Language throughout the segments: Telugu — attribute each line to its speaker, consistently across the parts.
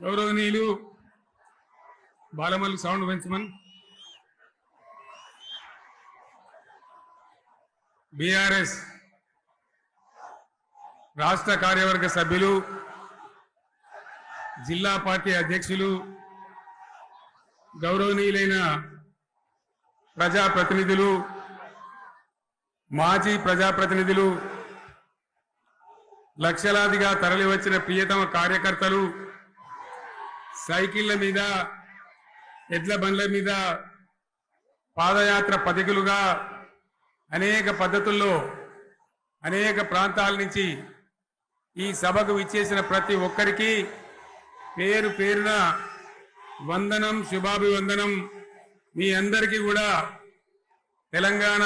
Speaker 1: గౌరవనీయులు బాలమల్లి సౌండ్ పెంచమన్ బీఆర్ఎస్ రాష్ట్ర కార్యవర్గ సభ్యులు జిల్లా పార్టీ అధ్యక్షులు గౌరవనీయులైన ప్రజాప్రతినిధులు మాజీ ప్రజాప్రతినిధులు లక్షలాదిగా తరలివచ్చిన ప్రియతమ కార్యకర్తలు సైకిళ్ల మీద ఎడ్ల బండ్ల మీద పాదయాత్ర పథికులుగా అనేక పద్ధతుల్లో అనేక ప్రాంతాల నుంచి ఈ సభకు విచ్చేసిన ప్రతి ఒక్కరికి పేరు పేరున వందనం శుభాభివందనం. మీ అందరికీ కూడా తెలంగాణ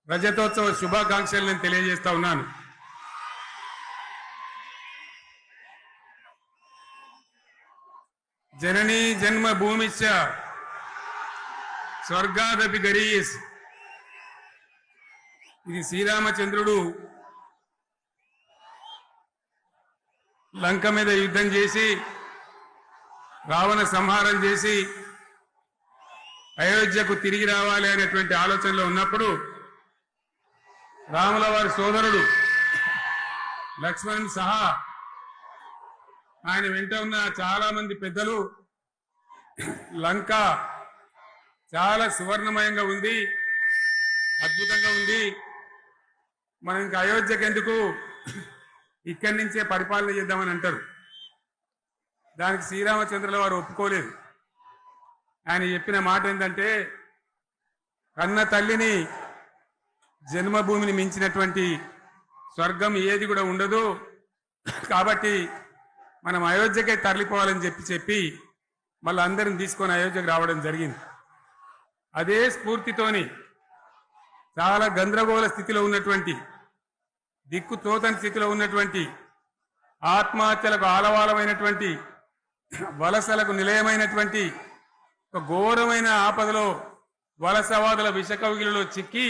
Speaker 1: రజతోత్సవ శుభాకాంక్షలు నేను తెలియజేస్తా ఉన్నాను. జననీ జన్మభూమిశ్చ స్వర్గాదపి గరీయస్. ఇది శ్రీరామచంద్రుడు లంక మీద యుద్ధం చేసి రావణ సంహారం చేసి అయోధ్యకు తిరిగి రావాలి అనేటువంటి ఆలోచనలో ఉన్నప్పుడు రాముల వారి సోదరుడు లక్ష్మణుని సహా ఆయన వెంట ఉన్న చాలా మంది పెద్దలు లంక చాలా సువర్ణమయంగా ఉంది, అద్భుతంగా ఉంది, మనం ఇంకా అయోధ్యకు ఎందుకు ఇక్కడి నుంచే పరిపాలన చేద్దామని అంటారు. దానికి శ్రీరామచంద్రుల వారు ఒప్పుకోలేదు. ఆయన చెప్పిన మాట ఏంటంటే, కన్న తల్లిని జన్మభూమిని మించినటువంటి స్వర్గం ఏది కూడా ఉండదు, కాబట్టి మనం అయోధ్యకే తరలిపోవాలని చెప్పి మళ్ళీ అందరిని తీసుకొని అయోధ్యకు రావడం జరిగింది. అదే స్ఫూర్తితోని చాలా గందరగోళ స్థితిలో ఉన్నటువంటి, దిక్కు తోతని స్థితిలో ఉన్నటువంటి, ఆత్మహత్యలకు ఆలవాలమైనటువంటి, వలసలకు నిలయమైనటువంటి ఒక ఘోరమైన ఆపదలో వలసవాదుల విషకవిగిలలో చిక్కి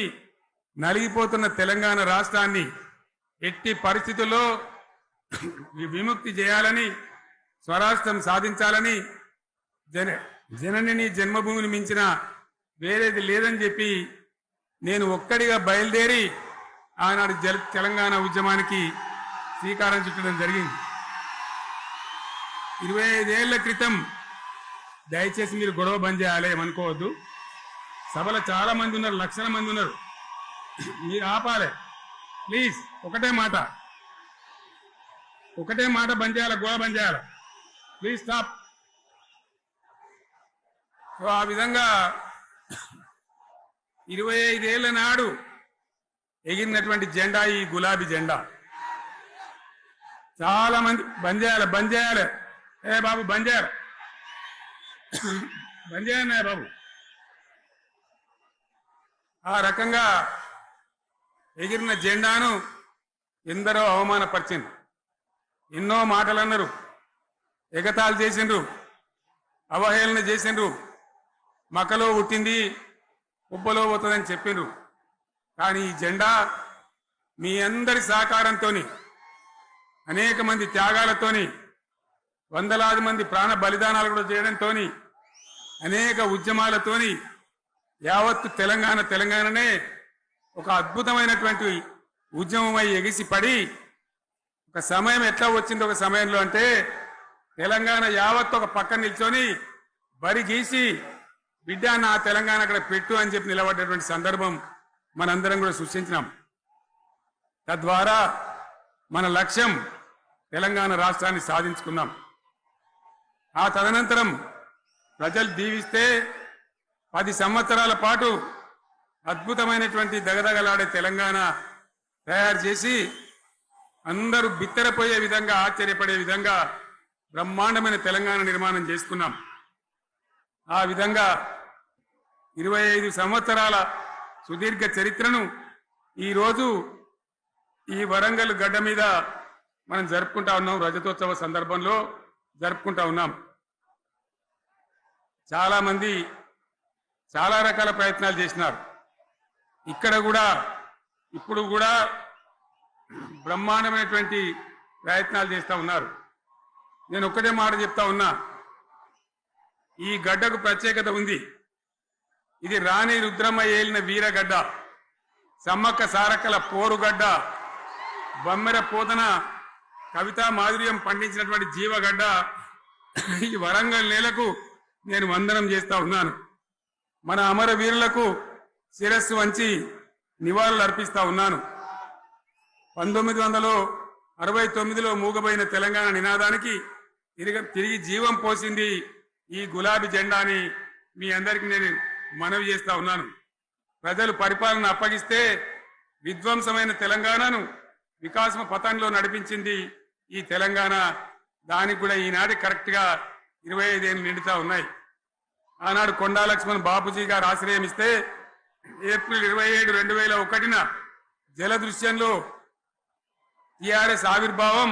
Speaker 1: నలిగిపోతున్న తెలంగాణ రాష్ట్రాన్ని ఎట్టి పరిస్థితుల్లో విముక్తి చేయాలని, స్వరాష్ట్రం సాధించాలని, జనని జన్మభూమిని మించిన వేరేది లేదని చెప్పి నేను ఒక్కడిగా బయలుదేరి ఆనాడు తెలంగాణ ఉద్యమానికి శ్రీకారం చుట్టడం జరిగింది. 25 ఏళ్ల క్రితం, దయచేసి మీరు గొడవ బంద్ చేయాలి ఏమనుకోవద్దు, సభలో చాలా మంది ఉన్నారు, లక్షల మంది ఉన్నారు, మీరు ఆపాలి ప్లీజ్. ఒకటే మాట బంద్ చేయాలి, గొడవ బంద్ చేయాలి ప్లీజ్, స్టాప్. సో ఆ విధంగా 25 ఏళ్ల నాడు ఎగిరినటువంటి జెండా ఈ గులాబీ జెండా. చాలా మంది బంద్ చేయాలి, ఏ బాబు బంద్ చేయాలి బాబు. ఆ రకంగా ఎగిరిన జెండాను ఎందరో అవమానపరిచింది, ఎన్నో మాటలు అన్నారు, ఎగతాళి చేసిండ్రు, అవహేళన చేసిండ్రు, మకలో పుట్టింది ఉబ్బలో పోతుందని చెప్పిండ్రు. కానీ ఈ జెండా మీ అందరి సహకారంతో, అనేక మంది త్యాగాలతోని, వందలాది మంది ప్రాణ బలిదానాలు కూడా చేయడంతో, అనేక ఉద్యమాలతోని యావత్తు తెలంగాణనే ఒక అద్భుతమైనటువంటి ఉద్యమమై ఎగిసిపడి, ఒక సమయం ఎట్లా వచ్చింది, ఒక సమయంలో అంటే తెలంగాణ యావత్తు ఒక పక్కన నిల్చొని బరి గీసి బిడ్డ నా తెలంగాణ అక్కడ పెట్టు అని చెప్పి నిలబడ్డటువంటి సందర్భం మనందరం కూడా సృష్టించినాం. తద్వారా మన లక్ష్యం తెలంగాణ రాష్ట్రాన్ని సాధించుకున్నాం. ఆ తదనంతరం ప్రజలు దీవిస్తే 10 సంవత్సరాల పాటు అద్భుతమైనటువంటి దగదగలాడే తెలంగాణ తయారు చేసి అందరూ బిత్తరపోయే విధంగా, ఆశ్చర్యపడే విధంగా బ్రహ్మాండమైన తెలంగాణ నిర్మాణం చేసుకున్నాం. ఆ విధంగా 25 సంవత్సరాల సుదీర్ఘ చరిత్రను ఈరోజు ఈ వరంగల్ గడ్డ మీద మనం జరుపుకుంటా ఉన్నాం, రజతోత్సవ సందర్భంలో జరుపుకుంటా ఉన్నాం. చాలా మంది చాలా రకాల ప్రయత్నాలు చేసినారు. ఇక్కడ కూడా ఇప్పుడు కూడా బ్రహ్మాండమైనటువంటి ప్రయత్నాలు చేస్తూ ఉన్నారు. నేను ఒక్కటే మాట చెప్తా ఉన్నా, ఈ గడ్డకు ప్రత్యేకత ఉంది. ఇది రాణి రుద్రమ్మ ఏలిన వీరగడ్డ, సమ్మక్క సారక్కల పోరుగడ్డ, బొమ్మెర పోతన కవితా మాధుర్యం పండించినటువంటి జీవగడ్డ. ఈ వరంగల్ నేలకు నేను వందనం చేస్తా ఉన్నాను. మన అమరవీరులకు శిరస్సు వంచి నివాళులు అర్పిస్తా ఉన్నాను. 1969లో మూగబోయిన తెలంగాణ నినాదానికి తిరిగి జీవం పోసింది ఈ గులాబీ జెండాని మీ అందరికీ నేను మనవి చేస్తా ఉన్నాను. ప్రజలు పరిపాలన అప్పగిస్తే విధ్వంసమైన తెలంగాణను వికాసం పథంలో నడిపించింది ఈ తెలంగాణ. దానికి కూడా ఈనాటి కరెక్ట్ గా 25 ఏళ్ళు నిండుతా ఉన్నాయి. ఆనాడు కొండా లక్ష్మణ్ బాపూజీ గారు ఆశ్రయం ఇస్తే ఏప్రిల్ 27, 2001న జలదృశ్యంలో టిఆర్ఎస్ ఆవిర్భావం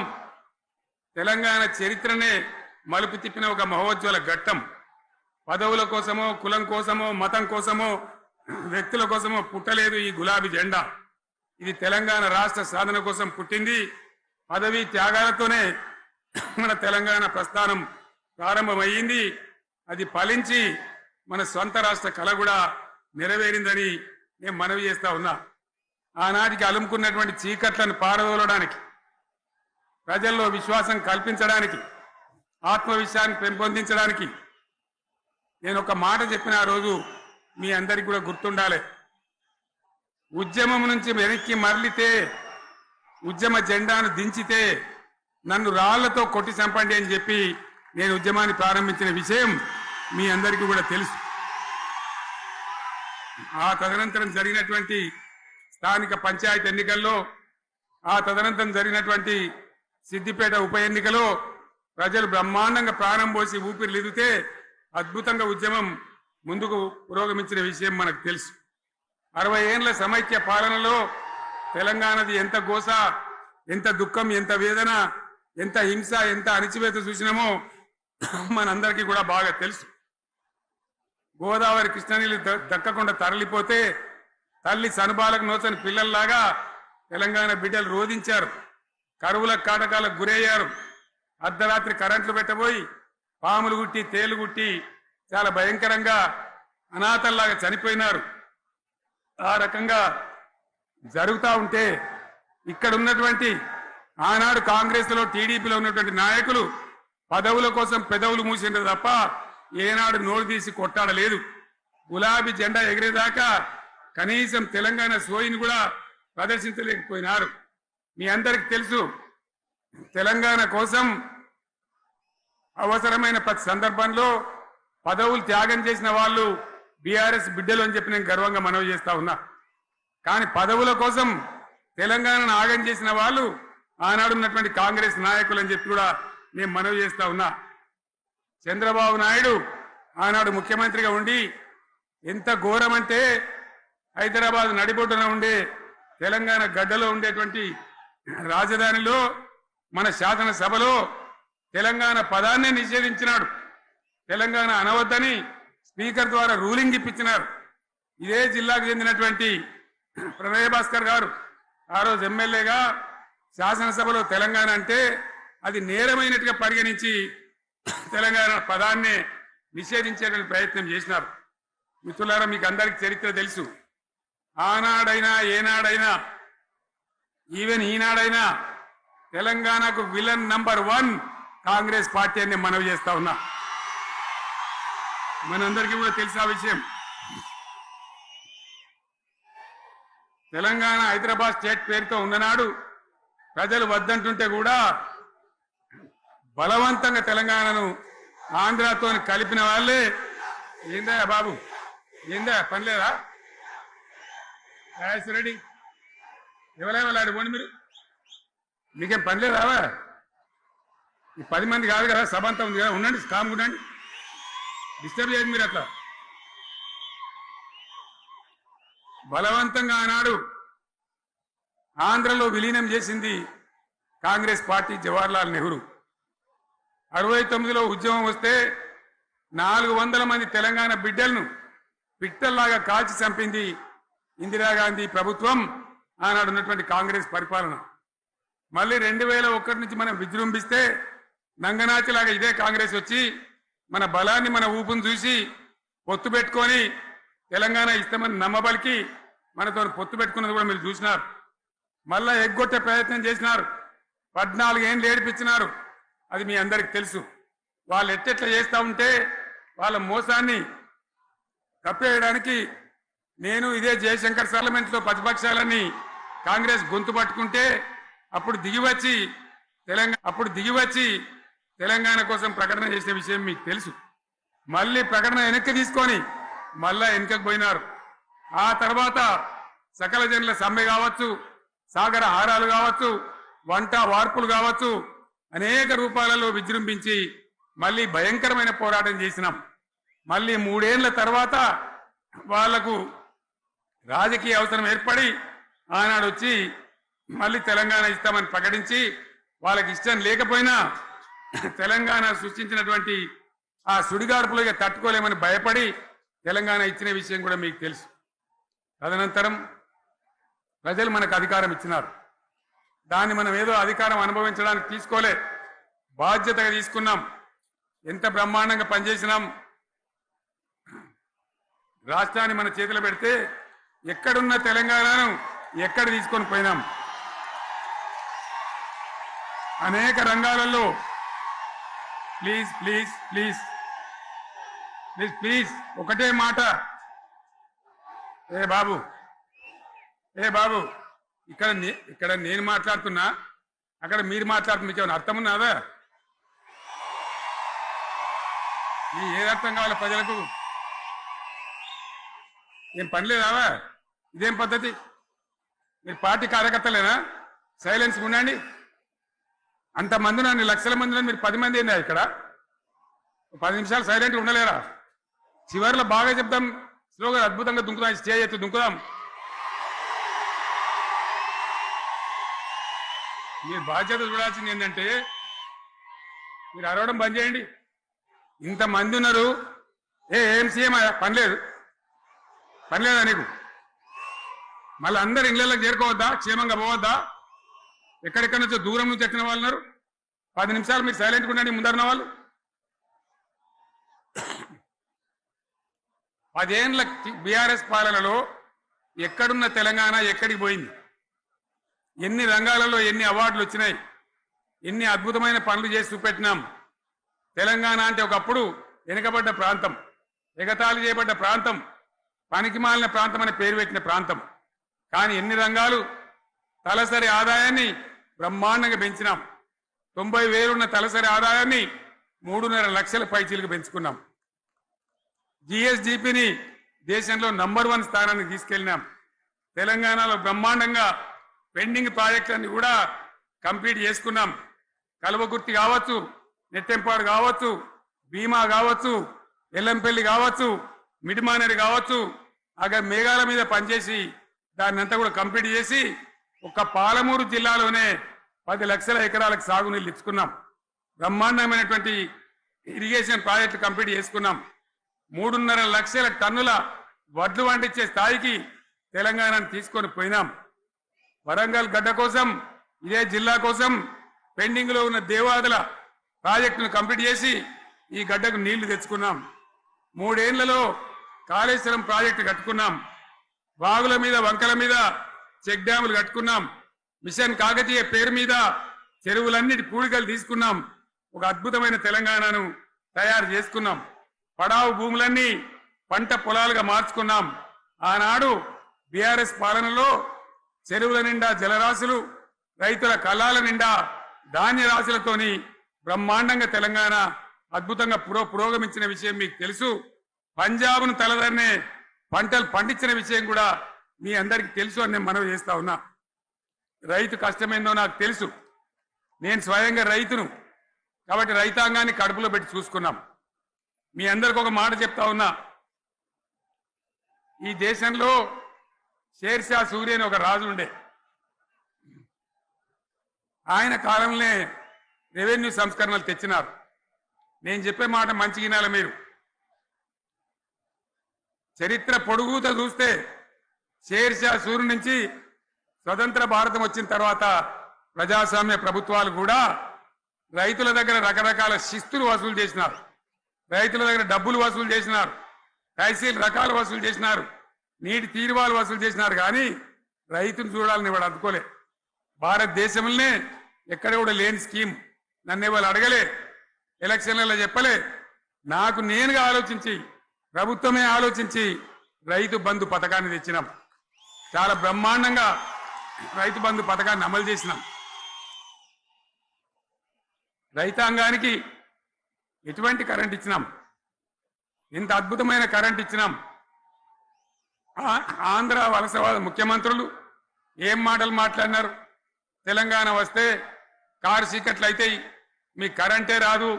Speaker 1: తెలంగాణ చరిత్రనే మలుపు తిప్పిన ఒక మహోజ్వల ఘట్టం. పదవుల కోసమో, కులం కోసమో, మతం కోసమో, వ్యక్తుల కోసమో పుట్టలేదు ఈ గులాబీ జెండా. ఇది తెలంగాణ రాష్ట్ర సాధన కోసం పుట్టింది. పదవీ త్యాగాలతోనే మన తెలంగాణ ప్రస్థానం ప్రారంభమయ్యింది. అది ఫలించి మన సొంత రాష్ట్ర కళ కూడా నెరవేరిందని నేను మనవి చేస్తా ఉన్నా. ఆనాటికి అలుముకున్నటువంటి చీకట్లను పారదోలడానికి, ప్రజల్లో విశ్వాసం కల్పించడానికి, ఆత్మవిశ్వాసాన్ని పెంపొందించడానికి నేను ఒక మాట చెప్పిన ఆ రోజు మీ అందరికీ కూడా గుర్తుండాలి. ఉద్యమం నుంచి వెనక్కి మరలితే, ఉద్యమ జెండాను దించితే నన్ను రాళ్లతో కొట్టి చంపండి అని చెప్పి నేను ఉద్యమాన్ని ప్రారంభించిన విషయం మీ అందరికీ కూడా తెలుసు. ఆ తదనంతరం జరిగినటువంటి స్థానిక పంచాయతీ ఎన్నికల్లో, ఆ తదనంతరం జరిగినటువంటి సిద్దిపేట ఉప ఎన్నికలో ప్రజలు బ్రహ్మాండంగా ప్రాణం పోసి ఊపిరిలిదితే అద్భుతంగా ఉద్యమం ముందుకు పురోగమించిన విషయం మనకు తెలుసు. 60 ఏళ్ల సమైక్య పాలనలో తెలంగాణది ఎంత గోస, ఎంత దుఃఖం, ఎంత వేదన, ఎంత హింస, ఎంత అణిచివేత చూసినామో మనందరికీ కూడా బాగా తెలుసు. గోదావరి కృష్ణనీళ్లు దక్కకుండా తరలిపోతే తల్లి సనుబాలకు నోచని పిల్లల్లాగా తెలంగాణ బిడ్డలు రోధించారు. కరువుల కాటకాలకు గురయ్యారు. అర్ధరాత్రి కరెంట్లు పెట్టబోయి పాములు గుట్టి, తేలు గుట్టి చాలా భయంకరంగా అనాథల్లాగా చనిపోయినారు. ఆ రకంగా జరుగుతూ ఉంటే ఇక్కడ ఉన్నటువంటి ఆనాడు కాంగ్రెస్ లో, టీడీపీలో ఉన్నటువంటి నాయకులు పదవుల కోసం పెదవులు మూసిండ్రు తప్ప ఏనాడు నోరు తీసి కొట్టాడలేదు. గులాబీ జెండా ఎగిరేదాకా కనీసం తెలంగాణ సోయిని కూడా ప్రదర్శించలేకపోయినారు. మీ అందరికి తెలుసు, తెలంగాణ కోసం అవసరమైన ప్రతి సందర్భంలో పదవులు త్యాగం చేసిన వాళ్ళు బీఆర్ఎస్ బిడ్డలు అని చెప్పి నేను గర్వంగా మనవి చేస్తా ఉన్నా. కానీ పదవుల కోసం తెలంగాణను ఆగం చేసిన వాళ్ళు ఆనాడు ఉన్నటువంటి కాంగ్రెస్ నాయకులు అని చెప్పి కూడా నేను మనవి చేస్తా ఉన్నా. చంద్రబాబు నాయుడు ఆనాడు ముఖ్యమంత్రిగా ఉండి ఎంత ఘోరమంటే హైదరాబాద్ నడిబొడ్డున ఉండే తెలంగాణ గడ్డలో ఉండేటువంటి రాజధానిలో మన శాసనసభలో తెలంగాణ పదాన్ని నిషేధించినాడు. తెలంగాణ అనవద్దని స్పీకర్ ద్వారా రూలింగ్ ఇప్పించినారు. ఇదే జిల్లాకు చెందినటువంటి ప్రణయ్ భాస్కర్ గారు ఆ రోజు ఎమ్మెల్యేగా శాసనసభలో తెలంగాణ అంటే అది నేరమైనట్టుగా పరిగణించి తెలంగాణ పదాన్ని నిషేధించేటువంటి ప్రయత్నం చేసినారు. మిత్రులారా, మీకు అందరికి చరిత్ర తెలుసు. ఆనాడైనా, ఏనాడైనా, ఈవెన్ ఈనాడైనా తెలంగాణకు విలన్ నంబర్ 1 కాంగ్రెస్ పార్టీ అని మనవి చేస్తా ఉన్నా. మనందరికీ కూడా తెలుసు ఆ విషయం. తెలంగాణ హైదరాబాద్ స్టేట్ పేరుతో ఉన్ననాడు ప్రజలు వద్దంటుంటే కూడా బలవంతంగా తెలంగాణను ఆంధ్రాతో కలిపిన వాళ్ళే. ఏందా బాబు, ఏందా పనిలేదా? రెడ్డి ఎవరేవాళ్ళు పోండి, మీకేం పనిలేదా? ఈ 10 మంది కాదు కదా, సభ అంతా ఉంది కదా, ఉండండి, కామ్ ఉండండి, డిస్టర్బ్ చేయదు మీరు. అట్లా బలవంతంగా ఆనాడు ఆంధ్రలో విలీనం చేసింది కాంగ్రెస్ పార్టీ, జవహర్లాల్ నెహ్రూ. 69లో ఉద్యమం వస్తే 400 మంది తెలంగాణ బిడ్డలను పిట్టల్లాగా కాల్చి చంపింది ఇందిరాగాంధీ ప్రభుత్వం, ఆనాడు ఉన్నటువంటి కాంగ్రెస్ పరిపాలన. మళ్ళీ 2001 నుంచి మనం విజృంభిస్తే నంగనాచిలాగా ఇదే కాంగ్రెస్ వచ్చి మన బలాన్ని మన ఊపును చూసి పొత్తు పెట్టుకొని తెలంగాణ ఇస్తామని నమ్మబలికి మనతో పొత్తు పెట్టుకున్నది కూడా మీరు చూసినారు. మళ్ళా ఎగ్గొట్టే ప్రయత్నం చేసినారు. 14 ఏళ్ళు ఏడిపించినారు. అది మీ అందరికి తెలుసు. వాళ్ళు ఎట్టెట్లా చేస్తూ ఉంటే వాళ్ళ మోసాన్ని కప్పేయడానికి నేను ఇదే జయశంకర్ పార్లమెంట్లో ప్రతిపక్షాలని కాంగ్రెస్ గొంతు పట్టుకుంటే అప్పుడు దిగివచ్చి తెలంగాణ కోసం ప్రకటన చేసిన విషయం మీకు తెలుసు. మళ్ళీ ప్రకటన వెనక్కి తీసుకొని మళ్ళా వెనకకు పోయినారు. ఆ తర్వాత సకల జనుల సమ్మె కావచ్చు, సాగర హారాలు కావచ్చు, వంట వార్పులు కావచ్చు, అనేక రూపాలలో విజృంభించి మళ్ళీ భయంకరమైన పోరాటం చేసినాం. మళ్ళీ 3 ఏళ్ల తర్వాత వాళ్లకు రాజకీయ అవసరం ఏర్పడి ఆనాడు వచ్చి మళ్ళీ తెలంగాణ ఇస్తామని ప్రకటించి వాళ్ళకి ఇష్టం లేకపోయినా తెలంగాణ సృష్టించినటువంటి ఆ సుడిగాడుపులుగా తట్టుకోలేమని భయపడి తెలంగాణ ఇచ్చిన విషయం కూడా మీకు తెలుసు. తదనంతరం ప్రజలు మనకు అధికారం ఇచ్చినారు. దాన్ని మనం ఏదో అధికారం అనుభవించడానికి తీసుకోలే, బాధ్యతగా తీసుకున్నాం. ఎంత బ్రహ్మాండంగా పనిచేసినాం. రాష్ట్రాన్ని మన చేతిలో పెడితే ఎక్కడున్న తెలంగాణను ఎక్కడ తీసుకొని పోయినాం. అనేక రంగాలలో please please please please please ఒకటే మాట. ఏ బాబు ఇక్కడ నేను మాట్లాడుతున్నా, అక్కడ మీరు మాట్లాడుతున్నా, మీకు ఏమైనా అర్థం ఉన్నదా? ఏది అర్థం కావాలి ప్రజలకు? ఏం పని లేదావా? ఇదేం పద్ధతి? మీరు పార్టీ కార్యకర్తలేనా? సైలెన్స్ ఉండండి. అంతమంది నన్ను లక్షల మంది, మీరు 10 మంది ఏందా ఇక్కడ? 10 నిమిషాలు సైలెంట్గా ఉండలేరా? చివరిలో బాగా చెప్తాం, స్లోగా అద్భుతంగా దుంకుదాం, స్టేజ్ ఎత్తు దుంకుదాం. మీరు బాధ్యత చూడాల్సింది ఏంటంటే మీరు అరవడం బంద్ చేయండి. ఇంతమంది ఉన్నారు. ఏం సీఎం పనిలేదా నీకు? మళ్ళీ అందరు ఇళ్లలోకి చేరుకోవద్దా? క్షేమంగా పోవద్దా? ఎక్కడెక్కడి నుంచో దూరం నుంచి వచ్చిన వాళ్ళు ఉన్నారు. 10 నిమిషాలు మీరు సైలెంట్గా ఉండండి. ముందరిన వాళ్ళు 10 ఏళ్ల బీఆర్ఎస్ పాలనలో ఎక్కడున్న తెలంగాణ ఎక్కడికి పోయింది? ఎన్ని రంగాలలో ఎన్ని అవార్డులు వచ్చినాయి? ఎన్ని అద్భుతమైన పనులు చేసి చూపెట్టినాం. తెలంగాణ అంటే ఒకప్పుడు వెనుకబడ్డ ప్రాంతం, ఎగతాళి చేయబడ్డ ప్రాంతం, పనికి మాలిన ప్రాంతం అని పేరు పెట్టిన ప్రాంతం. కానీ ఎన్ని రంగాలు, తలసరి ఆదాయాన్ని బ్రహ్మాండంగా పెంచినాం. 90,000 ఉన్న తలసరి ఆదాయాన్ని 3.5 లక్షల పైచీలకు పెంచుకున్నాం. జిఎస్డిపిని దేశంలో నంబర్ 1 స్థానానికి తీసుకెళ్లినాం. తెలంగాణలో బ్రహ్మాండంగా పెండింగ్ ప్రాజెక్టులన్నీ కూడా కంప్లీట్ చేసుకున్నాం. కల్వకుర్తి కావచ్చు, నెట్టెంపాడు కావచ్చు, భీమా కావచ్చు, ఎల్లంపల్లి కావచ్చు, మిడిమానేరు కావచ్చు, అక్కడ మేఘాల మీద పనిచేసి దాన్ని అంతా కూడా కంప్లీట్ చేసి ఒక్క పాలమూరు జిల్లాలోనే 10 లక్షల ఎకరాలకు సాగునీళ్ళు ఇచ్చుకున్నాం. బ్రహ్మాండమైనటువంటి ఇరిగేషన్ ప్రాజెక్టు కంప్లీట్ చేసుకున్నాం. 3.5 లక్షల టన్నుల వడ్లు పండించే స్థాయికి తెలంగాణను తీసుకొని పోయినాం. వరంగల్ గడ్డ కోసం, ఇదే జిల్లా కోసం పెండింగ్ లో ఉన్న దేవాదుల ప్రాజెక్టును కంప్లీట్ చేసి ఈ గడ్డకు నీళ్లు తెచ్చుకున్నాం. 3 ఏళ్లలో కాళేశ్వరం ప్రాజెక్టు కట్టుకున్నాం. వాగుల మీద, వంకల మీద చెక్ డ్యాములు కట్టుకున్నాం. మిషన్ కాకతీయ పేరు మీద చెరువులన్నిటి పూడికలు తీసుకున్నాం. ఒక అద్భుతమైన తెలంగాణను తయారు చేసుకున్నాం. పడావు భూములన్నీ పంట పొలాలుగా మార్చుకున్నాం. ఆనాడు బీఆర్ఎస్ పాలనలో చెరువుల నిండా జలరాశులు, రైతుల కళ్ళాల నిండా ధాన్య రాశులతోని బ్రహ్మాండంగా తెలంగాణ అద్భుతంగా పురోగమించిన విషయం మీకు తెలుసు. పంజాబ్ను తలదన్నే పంటలు పండించిన విషయం కూడా మీ అందరికీ తెలుసు అని నేను మనవి చేస్తా ఉన్నా. రైతు కష్టమేందో నాకు తెలుసు. నేను స్వయంగా రైతును కాబట్టి రైతాంగాన్ని కడుపులో పెట్టి చూసుకున్నాం. మీ అందరికి ఒక మాట చెప్తా ఉన్నా. ఈ దేశంలో షేర్షా సూరి అని ఒక రాజు ఉండే. ఆయన కాలంలో రెవెన్యూ సంస్కరణలు తెచ్చినారు. నేను చెప్పే మాట మంచి వినాలి మీరు. చరిత్ర పొడుగుత చూస్తే షేర్షా సూరి నుంచి స్వతంత్ర భారతం వచ్చిన తర్వాత ప్రజాస్వామ్య ప్రభుత్వాలు కూడా రైతుల దగ్గర రకరకాల శిస్తులు వసూలు చేసినారు, రైతుల దగ్గర డబ్బులు వసూలు చేసినారు, తహసీల్ రకాలు వసూలు చేసినారు, నీటి తీరువాలు వసూలు చేసినారు. కానీ రైతును చూడాలని వాడు అందుకోలే. భారతదేశంలోనే ఎక్కడ కూడా లేని స్కీమ్ నన్ను ఇవాళ అడగలే, ఎలక్షన్లలో చెప్పలే. నాకు నేనుగా ఆలోచించి, ప్రభుత్వమే ఆలోచించి రైతు బంధు పథకాన్ని తెచ్చినాం. చాలా బ్రహ్మాండంగా రైతు బంధు పథకాన్ని అమలు చేసినాం. రైతాంగానికి ఎటువంటి కరెంట్ ఇచ్చినాం, ఎంత అద్భుతమైన కరెంట్ ఇచ్చినాం. ఆంధ్ర వలసవాద ముఖ్యమంత్రులు ఏం మాటలు మాట్లాడినారు. తెలంగాణ వస్తే కారు చీకట్లు అయితాయి, మీకు కరెంటే రాదు,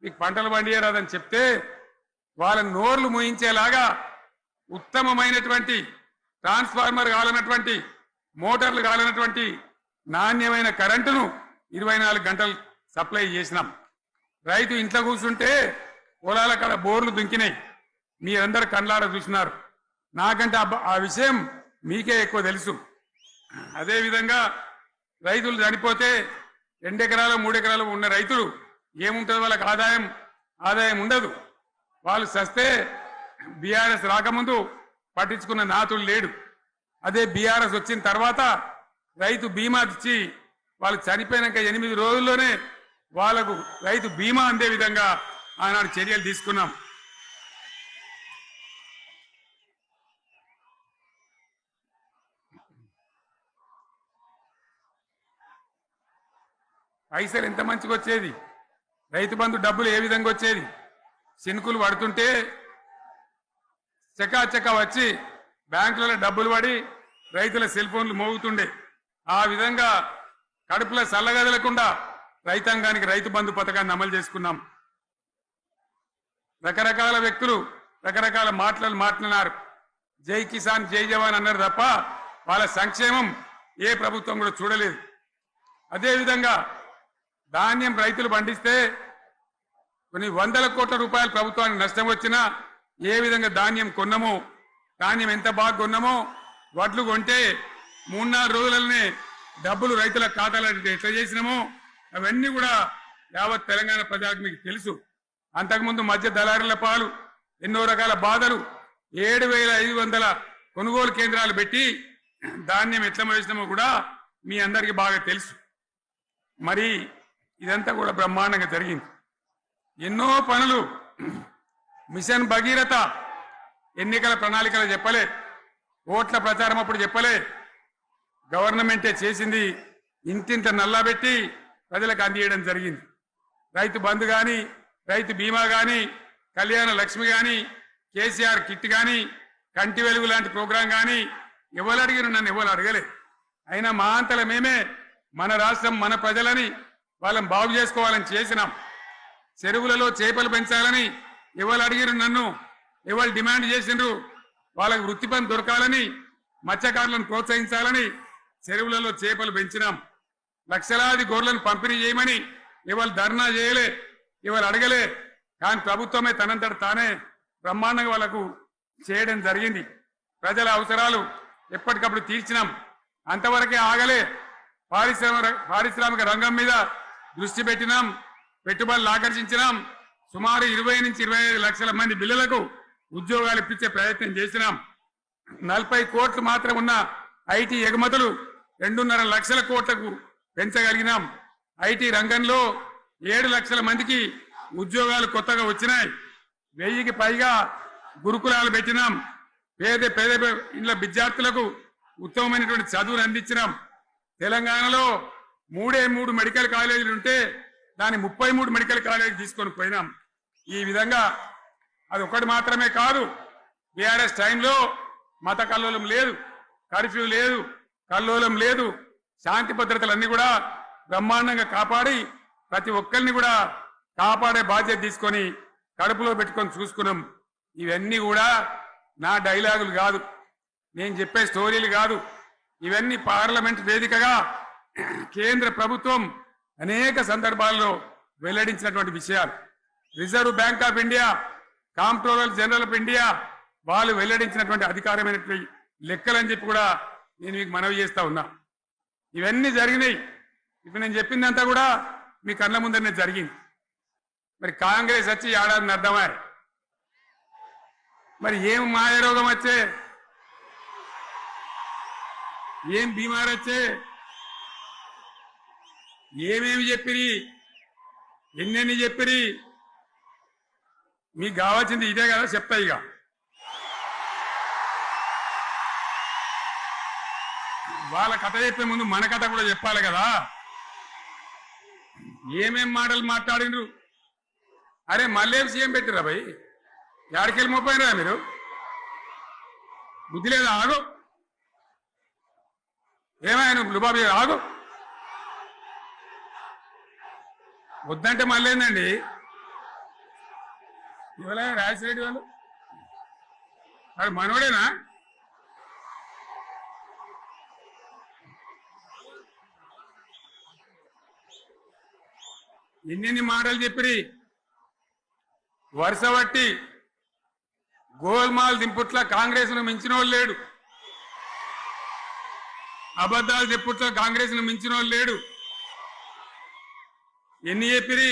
Speaker 1: మీకు పంటలు పండియే రాదని చెప్తే వాళ్ళ నోర్లు మూయించేలాగా ఉత్తమమైనటువంటి ట్రాన్స్ఫార్మర్ కావాలన్నటువంటి, మోటార్లు కావాలన్నటువంటి నాణ్యమైన కరెంటును 24 గంటలు సప్లై చేసినాం. రైతు ఇంట్లో కూర్చుంటే పొలాల కాడ బోర్లు దుంకినాయి, మీరందరూ కళ్ళారా చూసినారు. నాకంటే ఆ విషయం మీకే ఎక్కువ తెలుసు. అదేవిధంగా రైతులు చనిపోతే 2 ఎకరాలు 3 ఎకరాలు ఉన్న రైతులు ఏముంటుంది, వాళ్ళకి ఆదాయం ఉండదు. వాళ్ళు సస్తే బీఆర్ఎస్ రాకముందు పట్టించుకున్న నాతులు లేడు. అదే బీఆర్ఎస్ వచ్చిన తర్వాత రైతు బీమా ఇచ్చి వాళ్ళు చనిపోయినాక 8 రోజుల్లోనే వాళ్లకు రైతు బీమా అందే విధంగా ఆనాడు చర్యలు తీసుకున్నాం. పైసలు ఎంత మంచిగా వచ్చేది, రైతు బంధు డబ్బులు ఏ విధంగా వచ్చేది. శినుకులు పడుతుంటే చకాచకా వచ్చి బ్యాంకులలో డబ్బులు పడి రైతుల సెల్ ఫోన్లు మోగుతుండే. ఆ విధంగా కడుపులో చల్లగదలకుండా రైతాంగానికి రైతు బంధు పథకాన్ని అమలు చేసుకున్నాం. రకరకాల వ్యక్తులు రకరకాల మాట్లాడినారు. జై కిసాన్ జై జవాన్ అన్నారు తప్ప వాళ్ళ సంక్షేమం ఏ ప్రభుత్వం కూడా చూడలేదు. అదేవిధంగా ధాన్యం రైతులు పండిస్తే కొన్ని 100 కోట్ల రూపాయలు ప్రభుత్వానికి నష్టం వచ్చినా ఏ విధంగా ధాన్యం కొన్నామో, ధాన్యం ఎంత బాగా కొన్నామో, వడ్లు కొంటే 3-4 రోజులనే డబ్బులు రైతుల ఖాతాలో ఎట్లా చేసినామో అవన్నీ కూడా యావత్ తెలంగాణ ప్రజలకు మీకు తెలుసు. అంతకుముందు మధ్య దళారుల పాలు ఎన్నో రకాల బాధలు, 7,500 కొనుగోలు కేంద్రాలు పెట్టి ధాన్యం ఎట్లా వేసినామో కూడా మీ అందరికీ బాగా తెలుసు. మరి ఇదంతా కూడా బ్రహ్మాండంగా జరిగింది. ఎన్నో పనులు, మిషన్ భగీరథ ఎన్నికల ప్రణాళికలు చెప్పలే, ఓట్ల ప్రచారం అప్పుడు చెప్పలే, గవర్నమెంటే చేసింది. ఇంతింత నల్లబెట్టి ప్రజలకు అందియడం జరిగింది. రైతు బంధు కానీ, రైతు బీమా కానీ, కళ్యాణ లక్ష్మి కానీ, కేసీఆర్ కిట్ కానీ, కంటి వెలుగు లాంటి ప్రోగ్రాం కానీ ఎవరు అడిగిన నన్ను ఎవరు అడగలే. అయినా మా అంతల మేమే మన రాష్ట్రం మన ప్రజలని వాళ్ళని బాగు చేసుకోవాలని చేసినాం. చెరువులలో చేపలు పెంచాలని ఎవరు అడిగిరు నన్ను, ఎవరు డిమాండ్ చేసిండ్రు, వాళ్ళకు వృత్తి పని దొరకాలని, మత్స్యకారులను ప్రోత్సహించాలని చెరువులలో చేపలు పెంచినాం. లక్షలాది గొర్రెలను పంపిణీ చేయమని ఎవరు ధర్నా చేయలే, ఎవరు అడగలే. కానీ ప్రభుత్వమే తనంతట తానే బ్రహ్మాండంగా వాళ్ళకు చేయడం జరిగింది. ప్రజల అవసరాలు ఎప్పటికప్పుడు తీర్చినాం. అంతవరకే ఆగలే. పారిశ్రామిక రంగం మీద దృష్టి పెట్టినాం, పెట్టుబడులు ఆకర్షించినాం. సుమారు 20 నుంచి 25 లక్షల మంది పిల్లలకు ఉద్యోగాలు ఇప్పించే ప్రయత్నం చేసినాం. 40 కోట్లు మాత్రం ఉన్న ఐటీ ఎగుమతులు 2.5 లక్షల కోట్లకు పెంచగలిగినాం. ఐటీ రంగంలో 7 లక్షల మందికి ఉద్యోగాలు కొత్తగా వచ్చినాయి. 1000కి పైగా గురుకులాలు పెట్టినాం. పేద ఇళ్ల విద్యార్థులకు ఉత్తమమైనటువంటి చదువును అందించినాం. తెలంగాణలో 3 మెడికల్ కాలేజీలు ఉంటే దాన్ని 33 మెడికల్ కాలేజీ తీసుకొని పోయినాం. ఈ విధంగా అది ఒకటి మాత్రమే కాదు, బీఆర్ఎస్ టైంలో మత కల్లోలం లేదు, కర్ఫ్యూ లేదు, కల్లోలం లేదు. శాంతి భద్రతలన్నీ కూడా బ్రహ్మాండంగా కాపాడి ప్రతి ఒక్కరిని కూడా కాపాడే బాధ్యత తీసుకొని కడుపులో పెట్టుకొని చూసుకున్నాం. ఇవన్నీ కూడా నా డైలాగులు కాదు, నేను చెప్పే స్టోరీలు కాదు. ఇవన్నీ పార్లమెంట్ వేదికగా కేంద్ర ప్రభుత్వం అనేక సందర్భాల్లో వెల్లడించినటువంటి విషయాలు. Reserve bank of India, comptroller general of India వాళ్ళు వెల్లడించినటువంటి అధికారమైనటువంటి లెక్కలని చెప్పి కూడా నేను మీకు మనవి చేస్తా ఉన్నా. ఇవన్నీ జరిగినాయి. ఇప్పుడు నేను చెప్పిందంతా కూడా మీ కళ్ళ ముందరనే జరిగింది. మరి కాంగ్రెస్ వచ్చి ఏడాదిని అర్థమా? మరి ఏం మాయరోగం వచ్చే, ఏం బీమారు వచ్చే, ఏమేమి చెప్పిరి, ఎన్నెన్ని చెప్పిరి? మీకు కావాల్సింది ఇదే కదా, చెప్తా. ఇక వాళ్ళ కథ చెప్పే ముందు మన కథ కూడా చెప్పాలి కదా. ఏమేం మాటలు మాట్లాడినరు? అరే మళ్ళీ సీఎం పెట్టిరా భయ్, యాడికెళ్ళి మోపోయినరా మీరు? బుద్ధి లేదా? ఆగు, ఏమైనా లుబాబీ ఆగు. వద్దంటే మళ్ళీ ఏందండి? ఇవాళ రాజశేఖర వాళ్ళు వాడు మనోడేనా? ఎన్నెన్ని మాటలు చెప్పిరి, వరుస బట్టి గోల్మాల్ దింపుట్ల కాంగ్రెస్ ను మించిన వాళ్ళు లేడు, అబద్ధాలు చెప్పుట్ల కాంగ్రెస్ ను మించిన వాళ్ళు లేడు. ఎన్ని చెప్పిరి?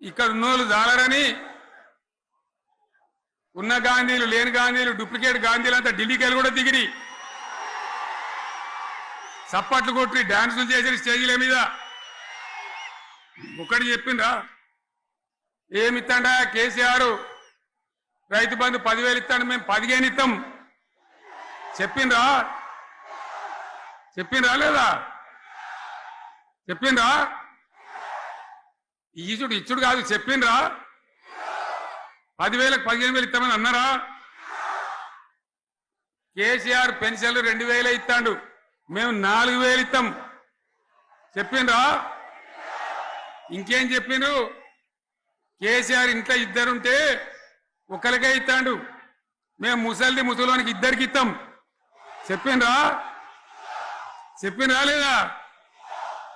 Speaker 1: ఇక్కడ ఉన్నోళ్ళు జాలరని ఉన్న గాంధీలు లేని గాంధీలు డూప్లికేట్ గాంధీలు అంతా ఢిల్లీకి కూడా దిగిరి, చప్పట్లు కొట్టి డాన్సులు చేసిన స్టేజీల మీద. ఒకటి చెప్పిండ్రా? ఏమిత్తాడా కేసీఆర్? రైతు బంధు 10,000 ఇస్తాడు, మేము 15 ఇస్తాం. చెప్పిండ్రా? చెప్పిండ్రా లేదా? చెప్పిండ్రా? ఇచ్చుడు కాదు, చెప్పిండ్రా? 10,000కు 15,000 ఇస్తామని అన్నారా? కేసీఆర్ పెన్షన్లు 2,000 ఇస్తాడు, మేము 4,000 ఇస్తాం. చెప్పిండ్రా? ఇంకేం చెప్పిండ్రు? కేసీఆర్ ఇంట్లో ఇద్దరుంటే ఒకరికే ఇస్తాడు, మేము ముసలోనికి 2 ఇస్తాం. చెప్పిండ్రా? చెప్పిండ్రా లేదా?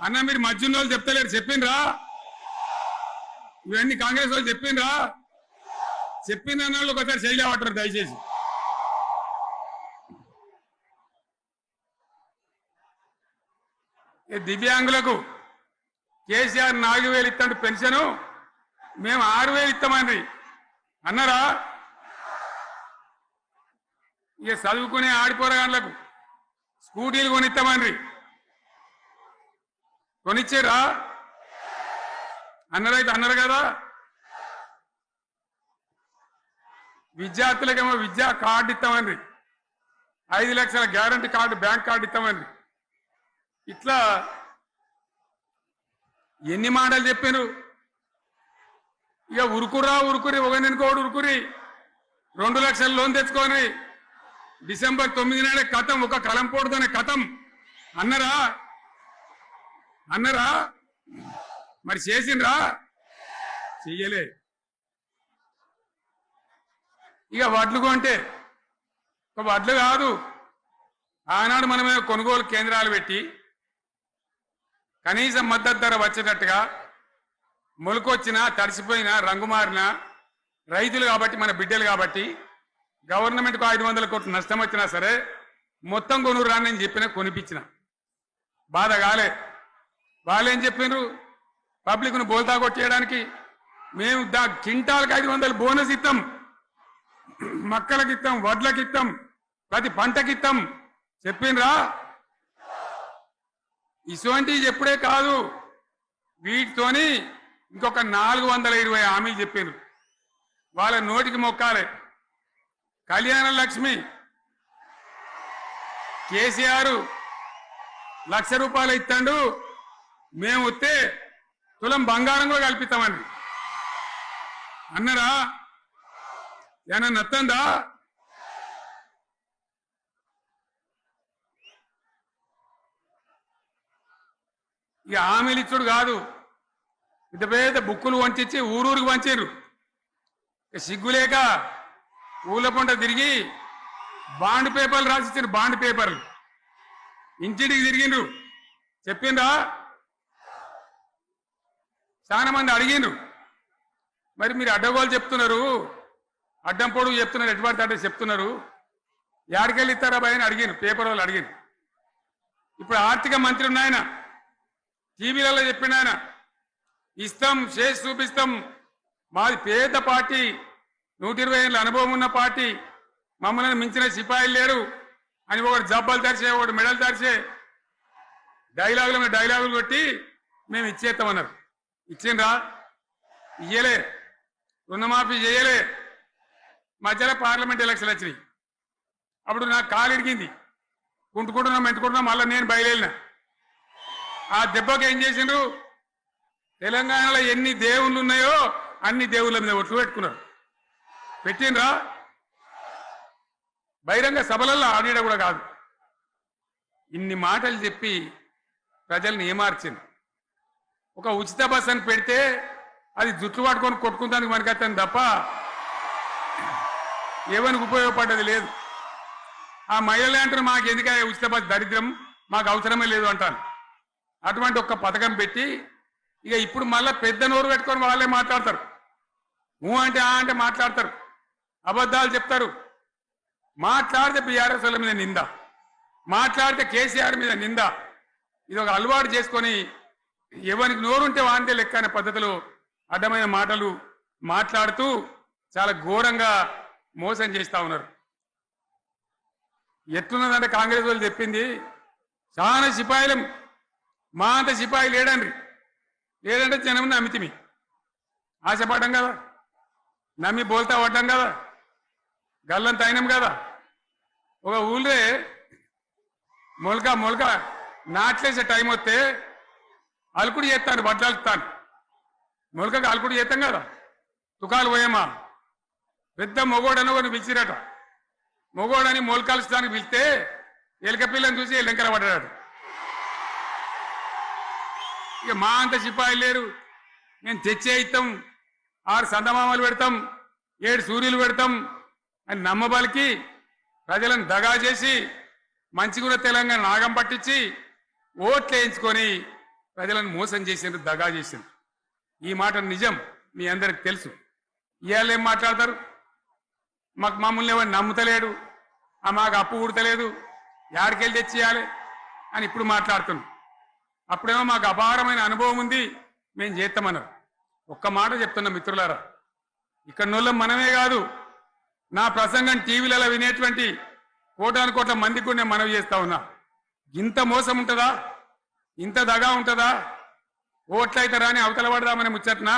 Speaker 1: అన్న మీరు మధ్యన్న వాళ్ళు చెప్తలేరు, చెప్పిండ్రా? ఇవన్నీ కాంగ్రెస్ వాళ్ళు చెప్పిండ్రా? చెప్పింది అన్న వాళ్ళు ఒకసారి చేయలేవటారు దయచేసి. దివ్యాంగులకు కేసీఆర్ 4,000 ఇస్తాడు పెన్షను, మేము 6,000 ఇస్తామండి అన్నారా? ఇక చదువుకునే ఆడిపోరగాళ్ళకు స్కూటీలు కొనిస్తామండి, కొనిచ్చారా? అన్నారైతే అన్నారు కదా. విద్యార్థులకేమో విద్యా కార్డు ఇస్తామండి, 5 లక్షల గ్యారంటీ కార్డు, బ్యాంక్ కార్డు ఇస్తామండి. ఇట్లా ఎన్ని మాటలు చెప్పారు? ఇక ఉరుకురి ఒకరినికోడు ఉరుకురి 2 లక్షల లోన్ తెచ్చుకొని డిసెంబర్ 9 నాడే కథం, ఒక కలంపోటుతోనే కథం అన్నరా? అన్నరా? మరి చేసిండ్రా? చెయ్యలే. ఇక వడ్లు కొంటే ఒక వడ్లు కాదు, ఆనాడు మనమే కొనుగోలు కేంద్రాలు పెట్టి కనీసం మద్దతు ధర వచ్చేటట్టుగా మొలకొచ్చినా తడిసిపోయినా రంగు మారినా రైతులు కాబట్టి మన బిడ్డలు కాబట్టి గవర్నమెంట్కు 500 కోట్లు నష్టం వచ్చినా సరే మొత్తం కొనురు రాని నేను చెప్పినా కొనిపించిన. బాధ కాలే. వాళ్ళేం చెప్పిండ్రు? పబ్లిక్ను బోల్తా కొట్టేయడానికి మేము క్వింటాల్కి 500 బోనస్ ఇస్తాం, మక్కలకి ఇస్తాం, వడ్లకి ఇస్తాం, ప్రతి పంటకి ఇస్తాం. చెప్పిండ్రా? ఇటువంటివి చెప్పుడే కాదు, వీటితోని ఇంకొక 420 హామీలు చెప్పిండ్రు. వాళ్ళ నోటికి మొక్కాలే. కళ్యాణ లక్ష్మి కేసీఆర్ 1,00,000 రూపాయలు ఇస్తాడు, మేము వస్తే తులం బంగారం కూడా కల్పిస్తామండి అన్నారా? ఏమన్నా నత్తందా? ఇక హామీలు ఇచ్చుడు కాదు, పెద్ద పెద్ద బుక్కులు వంచి ఊరూరికి వంచారు. సిగ్గులేక ఊళ్ళ పంట తిరిగి బాండ్ పేపర్లు రాసిచ్చారు, బాండ్ పేపర్లు ఇంటింటికి తిరిగిండ్రు. చెప్పిండ్రా? చాలా మంది అడిగిండ్రు. మరి మీరు అడ్డగోలు చెప్తున్నారు, అడ్డం పొడుగు చెప్తున్నారు, ఎటువంటి అంటే చెప్తున్నారు, యాడికెళ్ళి ఇస్తారా భయ అని అడిగిండ్రు, పేపర్ వాళ్ళు అడిగిండ్రు. ఇప్పుడు ఆర్థిక మంత్రి ఉన్నాయన టీవీలలో చెప్పిండు ఆయన, ఇస్తాం చేసి చూపిస్తాం, మాది పేద పార్టీ, 120 ఏళ్ళ అనుభవం ఉన్న పార్టీ, మమ్మల్ని మించిన సిపాయిలు లేరు అని ఒకటి జబ్బలు తెరిచే, ఒకటి మెడలు తెరిచే డైలాగులు కొట్టి మేము ఇచ్చేస్తామన్నారు. ఇచ్చిండ్రా? ఇయ్యలే. రుణమాఫీ చేయలే. మధ్యలో పార్లమెంట్ ఎలక్షన్లు వచ్చినాయి. అప్పుడు నాకు కాలు ఇరిగింది, మెంటుకుంటున్నాం, మళ్ళీ నేను బయలుదేరిన. ఆ దెబ్బకి ఏం చేసిండ్రు, తెలంగాణలో ఎన్ని దేవుళ్ళు ఉన్నాయో అన్ని దేవుళ్ళ మీద ఒట్లు పెట్టుకున్నారు. పెట్టిండ్రా? బహిరంగ సభలలో ఆడిడ కూడా కాదు. ఇన్ని మాటలు చెప్పి ప్రజల్ని ఏమార్చింది. ఒక ఉచిత బస్ అని పెడితే అది జుట్లు పట్టుకొని కొట్టుకుందానికి మనకత్తాను తప్ప ఏమనికి ఉపయోగపడ్డది లేదు. ఆ మహిళలే అంటారు, మాకు ఎందుకంటే ఉచిత బస్ దరిద్రం, మాకు అవసరమే లేదు అంటాను. అటువంటి ఒక్క పథకం పెట్టి ఇక ఇప్పుడు మళ్ళీ పెద్ద నోరు పెట్టుకొని వాళ్ళే మాట్లాడతారు. అంటే అంటే మాట్లాడతారు, అబద్ధాలు చెప్తారు. మాట్లాడితే బీఆర్ఎస్ వాళ్ళ మీద నింద, మాట్లాడితే కేసీఆర్ మీద నింద. ఇది ఒక అలవాటు చేసుకొని ఎవరికి నోరుంటే వాంతే లెక్క అనే పద్ధతిలో అడ్డమైన మాటలు మాట్లాడుతూ చాలా ఘోరంగా మోసం చేస్తా ఉన్నారు. ఎట్లున్నదంటే కాంగ్రెస్ వాళ్ళు చెప్పింది, చాలా సిపాయిలం, మా అంత సిపాయి లేడంటే జనం నమ్మితిమి, ఆశపడ్డాం కదా, నమ్మి బోల్తా పడ్డాం కదా, గల్లంత అయినాం కదా. ఒక ఊళ్ళే మొలక నాట్లేసే టైం వస్తే అలుకుడు చేస్తాను, బట్టలుస్తాను, మొలకకు అలుకుడు చేస్తాం కదా, తుకాలు పోయామా, పెద్ద మొగోడని కొన్ని పిలిచిరట. మొగోడని మొలకలుస్తానికి పిలిస్తే ఎలుక పిల్లని చూసి ఎల్లంకర పడ్డాడు. ఇక మా అంత సిపాయిలు లేరు, మేము తెచ్చే ఇస్తాం, 6 సందమామలు పెడతాం, 7 సూర్యులు పెడతాం అని నమ్మబలికి ప్రజలను దగా చేసి మంచిగున్న తెలంగాణ నాగం పట్టించి ఓట్లు వేయించుకొని ప్రజలను మోసం చేసిండ్రు, దగా చేసిండ్రు. ఈ మాట నిజం, మీ అందరికి తెలుసు. ఇవాళ ఏం మాట్లాడతారు, మమ్మల్ని ఎవరు నమ్ముతలేడు, మాకు అప్పు ఉడతలేదు, యాడికెళ్ళి తెచ్చియాలి అని ఇప్పుడు మాట్లాడుతున్నాం. అప్పుడేమో మాకు అపారమైన అనుభవం ఉంది, మేము చేస్తామన్నారు. ఒక్క మాట చెప్తున్నా మిత్రులారా, ఇక్కడ నోళ్ళం మనమే కాదు, నా ప్రసంగం టీవీలలో వినేటువంటి కోటాను కోట్ల మందికి కూడా నేను మనవి చేస్తా ఉన్నా. ఇంత మోసం ఉంటుందా, ఇంత దగా ఉంటుందా? ఓట్లయితే రాని అవతల పడదామని ముచ్చట్నా?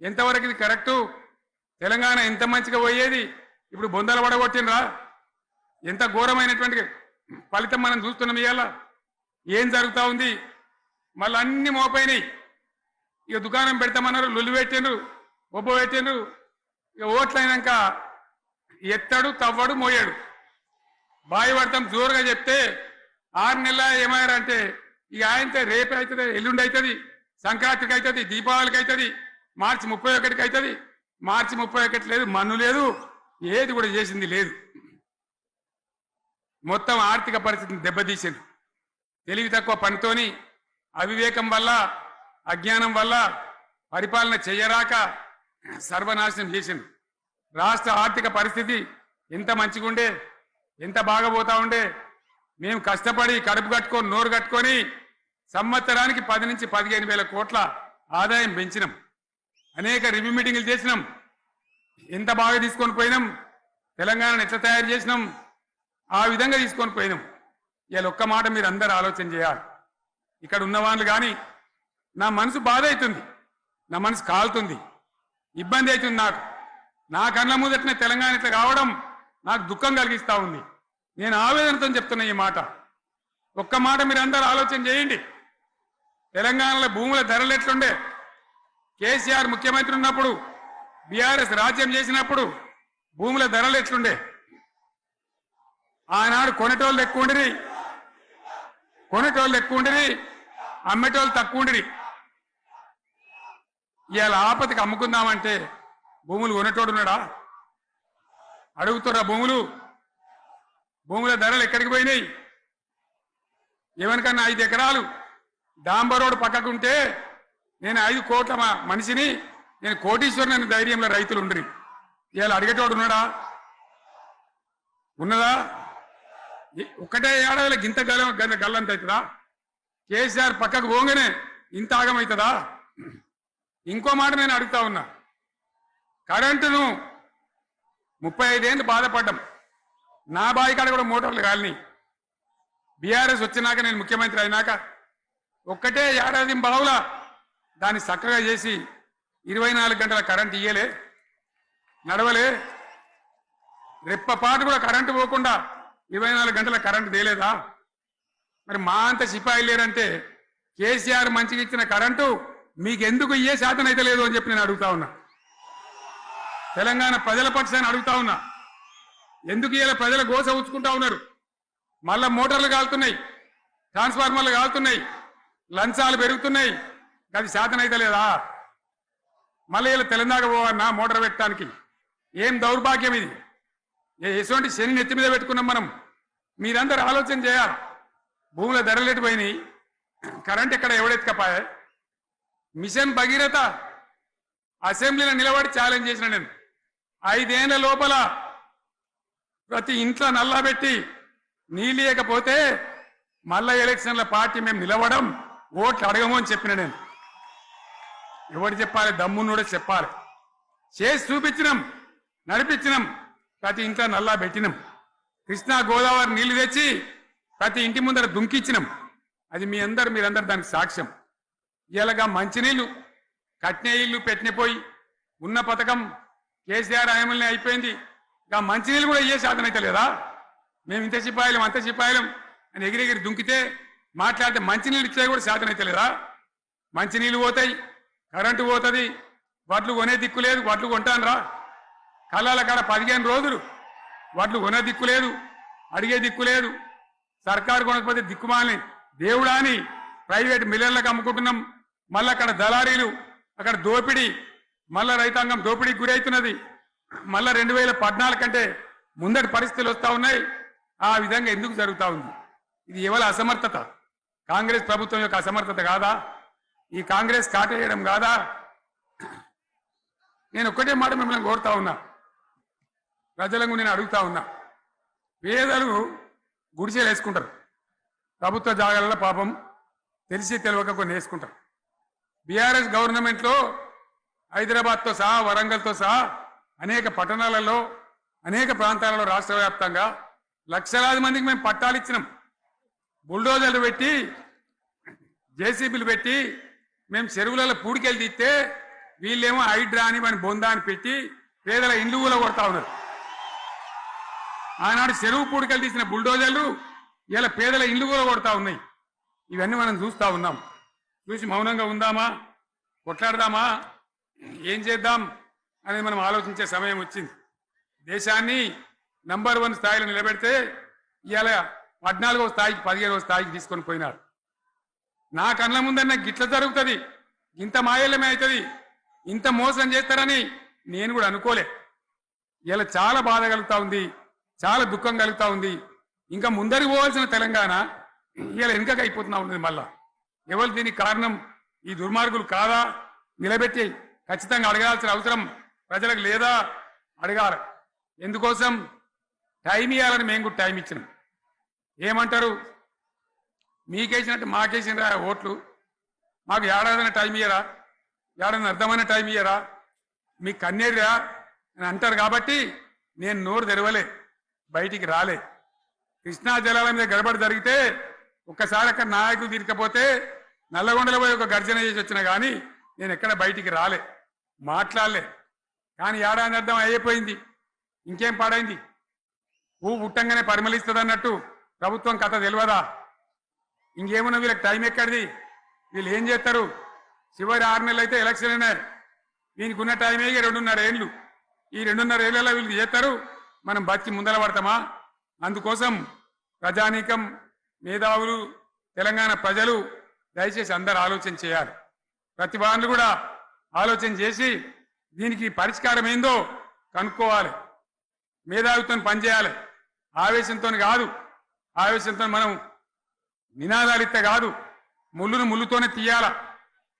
Speaker 1: ఎంతవరకు ఇది కరెక్టు? తెలంగాణ ఎంత మంచిగా పోయేది, ఇప్పుడు బొందలు పడగొట్టినరా? ఎంత ఘోరమైనటువంటి ఫలితం మనం చూస్తున్నాం. ఇవాళ ఏం జరుగుతూ ఉంది? మళ్ళీ అన్ని మోపైనాయి. ఇక దుకాణం పెడతామన్నారు, లొల్లు పెట్టిండ్రు, ఒబ్బ పెట్టిండ్రు. ఇక ఓట్లయినాక ఎత్తడు, తవ్వడు, మోయాడు. బాయి పడతాం జోరుగా చెప్తే 6 నెలల ఏమయ్యారంటే ఇక ఆయనతో రేపు అవుతుంది, ఎల్లుండి అవుతుంది, సంక్రాంతికి అవుతుంది, దీపావళికి అవుతుంది, మార్చి 31కి అవుతుంది. మార్చి 31 లేదు, మన్ను లేదు, ఏది కూడా చేసింది లేదు. మొత్తం ఆర్థిక పరిస్థితిని దెబ్బతీసింది. తెలివి తక్కువ పనితోని, అవివేకం వల్ల, అజ్ఞానం వల్ల పరిపాలన చెయ్యరాక సర్వనాశనం చేసింది. రాష్ట్ర ఆర్థిక పరిస్థితి ఎంత మంచిగుండే, ఎంత బాగా పోతా ఉండే. మేము కష్టపడి కడుపు కట్టుకొని నోరు కట్టుకొని సంవత్సరానికి 10 నుంచి 15 వేల కోట్ల ఆదాయం పెంచినాం. అనేక రివ్యూ మీటింగులు చేసినాం. ఎంత బాగా తీసుకొని పోయినాం, తెలంగాణను ఎట్లా తయారు చేసినాం, ఆ విధంగా తీసుకొని పోయినాం. ఇవాళ ఒక్క మాట మీరు అందరూ ఆలోచన చేయాలి. ఇక్కడ ఉన్న వాళ్ళు కానీ నా మనసు బాధ అవుతుంది, నా మనసు కాలుతుంది, ఇబ్బంది అవుతుంది. నా కళ్ళ ముందటనే తెలంగాణ ఇట్లా కావడం నాకు దుఃఖం కలిగిస్తూ ఉంది. నేను ఆవేదనతో చెప్తున్నా ఈ మాట. ఒక్క మాట మీరు అందరూ ఆలోచన చేయండి. తెలంగాణలో భూముల ధరలు ఎట్లుండే? కేసీఆర్ ముఖ్యమంత్రి ఉన్నప్పుడు, బీఆర్ఎస్ రాజ్యం చేసినప్పుడు భూముల ధరలు ఎట్లుండే? ఆనాడు కొనేటోళ్ళు ఎక్కువ ఉండిరి, అమ్మేటోళ్ళు తక్కువ ఉండిరి. ఇవాళ ఆపదకి అమ్ముకుందామంటే భూములు కొనేటోడు ఉన్నాడా? అడుగుతుర్రా భూముల ధరలు ఎక్కడికి పోయినాయి? ఎవరికన్నా 5 ఎకరాలు డాంబర్ రోడ్డు పక్కకుంటే నేను 5 కోట్ల మనిషిని, నేను కోటీశ్వరుని ధైర్యంలో రైతులు ఉండ్రి. ఇవాళ అడిగేటోడు ఉన్నాడా? ఉన్నదా? ఒక్కటే ఏడాదిలో గింత గల్లంత అవుతుందా? కేసీఆర్ పక్కకు పోగానే ఇంత ఆగమవుతుందా? ఇంకో మాట నేను అడుగుతా ఉన్నా, కరెంటును 35 ఏళ్ళు బాధపడ్డాం. నా బావి కాడ కూడా మోటార్లు కాలినాయి. బీఆర్ఎస్ వచ్చినాక, నేను ముఖ్యమంత్రి అయినాక ఒక్కటే ఏడాది బావుల దాన్ని చక్కగా చేసి 24 గంటల కరెంట్ ఇయ్యలే, నడవలే. రెప్పపాటు కూడా కరెంటు పోకుండా 24 గంటల కరెంటు తేలేదా? మరి మా అంత సిపాయిలు లేరంటే కేసీఆర్ మంచిగా ఇచ్చిన కరెంటు మీకెందుకు ఇయ్యే శాతం అయితే లేదు అని చెప్పి నేను అడుగుతా ఉన్నా. తెలంగాణ ప్రజల పక్షాన్ని అడుగుతా ఉన్నా. ఎందుకు ఇలా ప్రజల గోస ఉంచుకుంటా ఉన్నారు? మళ్ళా మోటార్లు కాలుతున్నాయి, ట్రాన్స్ఫార్మర్లు కాలుతున్నాయి, లంచాలు పెరుగుతున్నాయి. అది శాతం అయితే లేదా? మళ్ళీ ఇలా తెలంగాణ పోవన్నా మోటార్ పెట్టడానికి? ఏం దౌర్భాగ్యం ఇది! ఎటువంటి శని నెత్తి మీద పెట్టుకున్నాం మనం? మీరందరూ ఆలోచన చేయాలి. భూముల ధరలు పోయినాయి, కరెంట్ ఎక్కడ ఎవడెత్తుకపోయా? మిషన్ భగీరథ అసెంబ్లీలో నిలబడి ఛాలెంజ్ చేసిన నేను. 5 ఏళ్ల లోపల ప్రతి ఇంట్లో నల్లా పెట్టి నీళ్ళు ఇవ్వకపోతే మళ్ళా ఎలక్షన్ల పార్టీ మేము నిలవడం, ఓట్లు అడగము అని చెప్పిన నేను. ఎవరు చెప్పాలి? దమ్మున్నోడే చెప్పాలి. చేసి చూపించినాం, నడిపించినాం. ప్రతి ఇంట్లో నల్లా పెట్టినాం. కృష్ణా గోదావరి నీళ్లు తెచ్చి ప్రతి ఇంటి ముందర దుంకిచ్చినాం. అది మీరందరూ దానికి సాక్ష్యం. ఇలాగా మంచినీళ్లు కట్నే ఇల్లు పెట్టినపోయి ఉన్న పథకం కేసీఆర్ ఆయమల్ని అయిపోయింది. ఇంకా మంచినీళ్ళు కూడా ఇయ్యే సాధన అయితే లేదా? మేము ఇంత సిపాయిలం అంత సిపాయిలం అని ఎగిరెగిరి దుంకితే మాట్లాడితే మంచినీళ్ళు ఇచ్చే కూడా సాధన అయితే లేదా? మంచినీళ్ళు పోతాయి, కరెంటు పోతుంది, వడ్లు కొనే దిక్కు లేదు. వడ్లు కొంటాను రా, కళ్ళాల కాడ 15 రోజులు వడ్లు కొనే దిక్కు లేదు, అడిగే దిక్కు లేదు. సర్కారు కొనకపోతే దిక్కుమాలని దేవుడా అని ప్రైవేట్ మిల్లర్లకు అమ్ముకుంటున్నాం. మళ్ళీ అక్కడ దళారీలు, అక్కడ దోపిడీ, మళ్ళా రైతాంగం దోపిడీకి గురవుతున్నది. మళ్ళా 2014 కంటే ముందటి పరిస్థితులు వస్తూ ఉన్నాయి. ఆ విధంగా ఎందుకు జరుగుతూ ఉంది? ఇది ఎవరి అసమర్థత? కాంగ్రెస్ ప్రభుత్వం యొక్క అసమర్థత కాదా? ఈ కాంగ్రెస్ కాటేయడం కాదా? నేను ఒక్కటే మాట మిమ్మల్ని కోరుతా ఉన్నా, ప్రజలకు నేను అడుగుతా ఉన్నా. పేదలు గుడిసెలు వేసుకుంటారు, ప్రభుత్వ జాగాలలో పాపం తెలిసి తెలియక కొన్ని వేసుకుంటారు. బీఆర్ఎస్ గవర్నమెంట్లో హైదరాబాద్తో సహా, వరంగల్తో సహా అనేక పట్టణాలలో, అనేక ప్రాంతాలలో రాష్ట్ర వ్యాప్తంగా లక్షలాది మందికి మేము పట్టాలు ఇచ్చినాం. బుల్డోజర్లు పెట్టి, జేసీబీలు పెట్టి మేము చెరువులలో పూడికెళ్ళి తీస్తే వీళ్ళేమో హైడ్రా అని మన బొందా అని పెట్టి పేదల ఇండ్లు కూడా కొడతా ఉన్నారు. ఆనాడు చెరువు పూడికెళ్ళి తీసిన బుల్డోజర్లు ఇలా పేదల ఇండ్లు కూడా కొడతా ఉన్నాయి. ఇవన్నీ మనం చూస్తూ ఉన్నాం. చూసి మౌనంగా ఉందామా, కొట్లాడదామా, ఏం చేద్దాం అనేది మనం ఆలోచించే సమయం వచ్చింది. దేశాన్ని నంబర్ 1 స్థాయిలో నిలబెడితే ఇవాళ 14వ స్థాయికి 15వ స్థాయికి తీసుకొని పోయినారు. నా కళ్ళ ముందన్న గిట్ల జరుగుతుంది, ఇంత మాయల్యమే అవుతుంది, ఇంత మోసం చేస్తారని నేను కూడా అనుకోలే. ఇలా చాలా బాధ కలుగుతా ఉంది, చాలా దుఃఖం కలుగుతా ఉంది. ఇంకా ముందరికి పోవాల్సిన తెలంగాణ ఇలా వెనుకకి అయిపోతున్నా ఉన్నది. మళ్ళా ఎవరు దీనికి కారణం? ఈ దుర్మార్గులు కాదా? నిలబెట్టి ఖచ్చితంగా అడగాల్సిన అవసరం ప్రజలకు లేదా? అడగాలి. ఎందుకోసం? టైం ఇవ్వాలని మేము కూడా టైం ఇచ్చినాం. ఏమంటారు? మీకేసినట్టు మాకేసిన ఓట్లు, మాకు ఏడాదైనా టైం ఇయ్యరా? ఏడాది అర్థమైన టైం ఇయ్యరా? మీకు కన్నేరురా అని అంటారు. కాబట్టి నేను నోరు తెరవలే, బయటికి రాలే. కృష్ణా జలాల మీద గడబడి జరిగితే ఒక్కసారి అక్కడ నాయకులు తీరకపోతే నల్లగొండలో పోయి ఒక గర్జన చేసి వచ్చినా కానీ నేను ఎక్కడ బయటికి రాలే, మాట్లాడలే. కానీ ఏడాది అర్థం అయిపోయింది, ఇంకేం పాడైంది? పువ్వు పుట్టంగానే పరిమళిస్తుంది అన్నట్టు ప్రభుత్వం కథ తెలియదా? ఇంకేమున్నా వీళ్ళకి టైం ఎక్కడిది? వీళ్ళు ఏం చేస్తారు? చివరి 6 నెలలు అయితే ఎలక్షన్ అయినాయి. దీనికి ఉన్న టైమే 2.5 ఏళ్ళు. ఈ 2.5 ఏళ్లలో వీళ్ళు చేస్తారు, మనం బతికి ముందర పడతామా? అందుకోసం ప్రజానీకం, మేధావులు, తెలంగాణ ప్రజలు దయచేసి అందరూ ఆలోచన చేయాలి. ప్రతిభానులు కూడా ఆలోచన చేసి దీనికి పరిష్కారం ఏందో కనుక్కోవాలి. మేధావితో పనిచేయాలి, ఆవేశంతో కాదు. ఆవేశంతో మనం నినాదాలు ఇస్తే కాదు, ముళ్ళును ముళ్ళుతోనే తీయాల.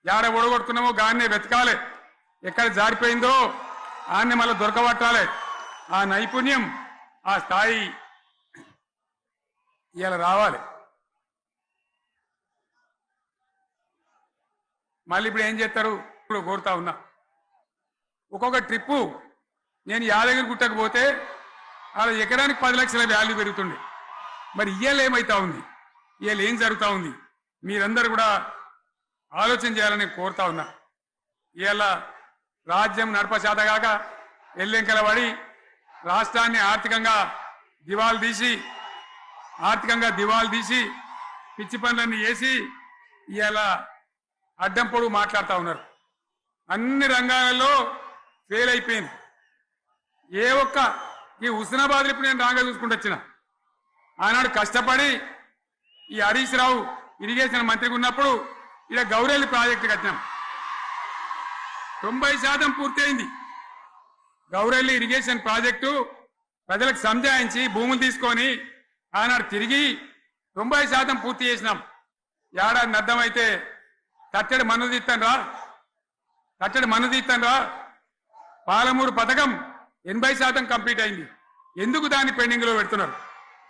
Speaker 1: యాడ ఒడగొట్టుకున్నామో గాన్నే వెతకాలి, ఎక్కడ జారిపోయిందో ఆన్నే మళ్ళీ దొరకబట్టాలి. ఆ నైపుణ్యం, ఆ స్థాయి ఇలా రావాలి. మళ్ళీ ఇప్పుడు ఏం చేస్తారు ఇప్పుడు కోరుతా ఉన్నా ఒక్కొక్క ట్రిప్పు నేను యాదగిరి గుట్టకు పోతే అలా ఎకరానికి 10 లక్షల వాల్యూ పెరుగుతుండే మరి ఇయ్యాల ఏమైతా ఉంది ఇయ్యాల ఏం జరుగుతూ ఉంది మీరందరూ కూడా ఆలోచన చేయాలని కోరుతా ఉన్నా ఇవాళ రాజ్యం నడపచేతగాక ఎల్లెంకల పడి రాష్ట్రాన్ని ఆర్థికంగా దివాలు తీసి పిచ్చి పనులన్నీ వేసి ఇవాళ అడ్డం పొడుగు మాట్లాడుతూ ఉన్నారు అన్ని రంగాలలో ఫెయిల్ అయిపోయింది ఏ ఒక్క ఈ హుస్నాబాద్ ఇప్పుడు నేను రాగా చూసుకుంటూ వచ్చిన ఆనాడు కష్టపడి ఈ హరీష్ రావు ఇరిగేషన్ మంత్రిగా ఉన్నప్పుడు ఇలా గౌరెల్లి ప్రాజెక్టు కట్టినాం 90% పూర్తయింది గౌరెల్లి ఇరిగేషన్ ప్రాజెక్టు ప్రజలకు సంజాయించి భూములు తీసుకొని ఆనాడు తిరిగి 90% పూర్తి చేసినాం ఏడాది అర్థమైతే కట్టడి మన్ను తీస్తాను రా పాలమూరు పథకం 80% కంప్లీట్ అయింది ఎందుకు దాన్ని పెండింగ్ లో పెడుతున్నారు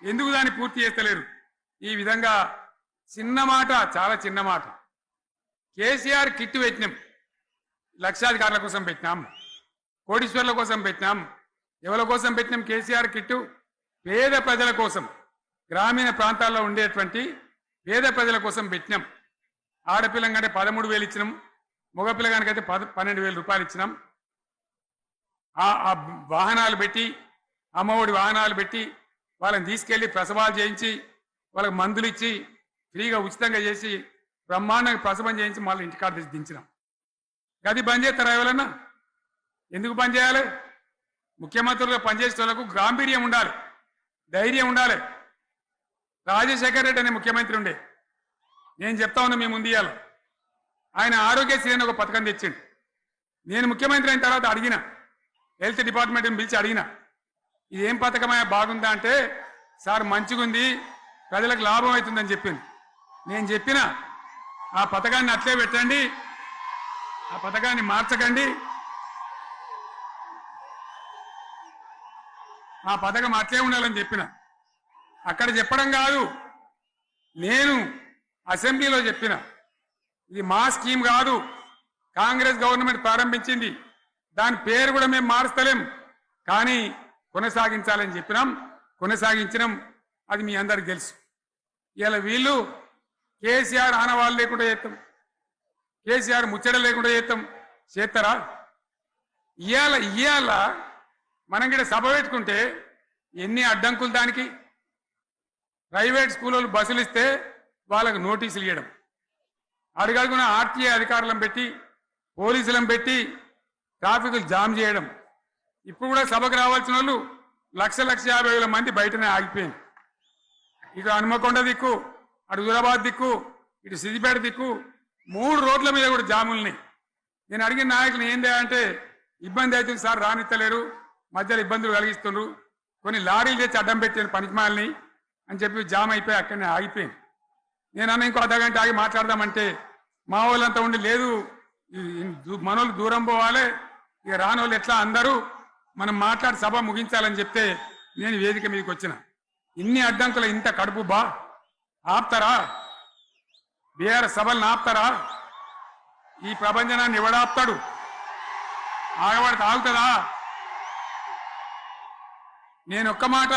Speaker 1: ఎందుకు దాన్ని పూర్తి చేస్తలేరు ఈ విధంగా చిన్న మాట చాలా చిన్న మాట కేసీఆర్ కిట్ పెట్టినాం లక్షాధికారుల కోసం పెట్టినాం కోటీశ్వర్ల కోసం పెట్టినాం ఎవరి కోసం పెట్టినాం కేసీఆర్ కిట్టు పేద ప్రజల కోసం గ్రామీణ ప్రాంతాల్లో ఉండేటువంటి పేద ప్రజల కోసం పెట్టినాం ఆడపిల్లంటే 13,000 ఇచ్చినాం మగ పిల్లగానికైతే 12,000 రూపాయలు ఇచ్చినాం ఆ వాహనాలు పెట్టి అమ్మఒడి వాహనాలు పెట్టి వాళ్ళని తీసుకెళ్లి ప్రసవాలు చేయించి వాళ్ళకి మందులు ఇచ్చి ఫ్రీగా ఉచితంగా చేసి బ్రహ్మాండంగా ప్రసవం చేయించి మళ్ళీ ఇంటికాడ తీసి దించినాం గది బంద్ చేస్తారా ఎవరన్నా ఎందుకు బంద్ చేయాలి ముఖ్యమంత్రులుగా పనిచేసే వాళ్ళకు గాంభీర్యం ఉండాలి ధైర్యం ఉండాలి రాజశేఖర రెడ్డి అనే ముఖ్యమంత్రి ఉండే నేను చెప్తా ఉన్నా మీ ముందు ఇయ్యాల ఆయన ఆరోగ్యశ్రీ అని ఒక పథకం తెచ్చిండు నేను ముఖ్యమంత్రి అయిన తర్వాత అడిగిన హెల్త్ డిపార్ట్మెంట్ని పిలిచి అడిగిన ఇదేం పథకమా బాగుందా అంటే సార్ మంచిగుంది ప్రజలకు లాభం అవుతుందని చెప్పింది నేను చెప్పిన ఆ పథకాన్ని అట్లే పెట్టండి ఆ పథకాన్ని మార్చకండి ఆ పథకం అట్లే ఉండాలని చెప్పిన అక్కడ చెప్పడం కాదు నేను అసెంబ్లీలో చెప్పిన ఇది మా స్కీమ్ కాదు కాంగ్రెస్ గవర్నమెంట్ ప్రారంభించింది దాని పేరు కూడా మేము మారుస్తలేం కానీ కొనసాగించాలని చెప్పినాం కొనసాగించినాం అది మీ అందరికి తెలుసు ఇలా వీళ్ళు కేసీఆర్ ఆనవాళ్ళు లేకుండా చేస్తాం కేసీఆర్ ముచ్చట లేకుండా చేస్తారా ఇవాళ మనం కూడా సభ పెట్టుకుంటే ఎన్ని అడ్డంకులు దానికి ప్రైవేట్ స్కూళ్ళు బస్సులు ఇస్తే వాళ్ళకు నోటీసులు ఇవ్వడం అడుగడుగున ఆర్టీఏ అధికారులను పెట్టి పోలీసులను పెట్టి ట్రాఫిక్లు జామ్ చేయడం ఇప్పుడు కూడా సభకు రావాల్సిన వాళ్ళు 1,50,000 మంది బయటనే ఆగిపోయింది ఇటు హనుమకొండ దిక్కు అటు హుజరాబాద్ దిక్కు ఇటు సిద్దిపేట దిక్కు 3 రోడ్ల మీద కూడా జాముల్ని నేను అడిగిన నాయకులు ఏంది అంటే ఇబ్బంది అవుతుంది సార్ రానిత్తలేరు మధ్యలో ఇబ్బందులు కలిగిస్తున్నారు కొన్ని లారీలు తెచ్చి అడ్డం పెట్టాను పనికిమాలని అని చెప్పి జామ్ అయిపోయి అక్కడనే ఆగిపోయింది నేను అన్న ఇంకో అర్ధగంట ఆగి మాట్లాడదామంటే మా వాళ్ళంతా ఉండి లేదు మనోళ్ళు దూరం పోవాలి ఇక రానోళ్ళు ఎట్లా అందరూ మనం మాట్లాడి సభ ముగించాలని చెప్తే నేను వేదిక మీదకి వచ్చిన ఇన్ని అడ్డంకులు ఇంత కడుపు ఆపుతారా బీఆర్ సభలను ఆపుతారా ఈ ప్రపంచనాన్ని ఎవడాపుతాడు ఆగబడితే ఆగుతుందా నేను ఒక్క మాట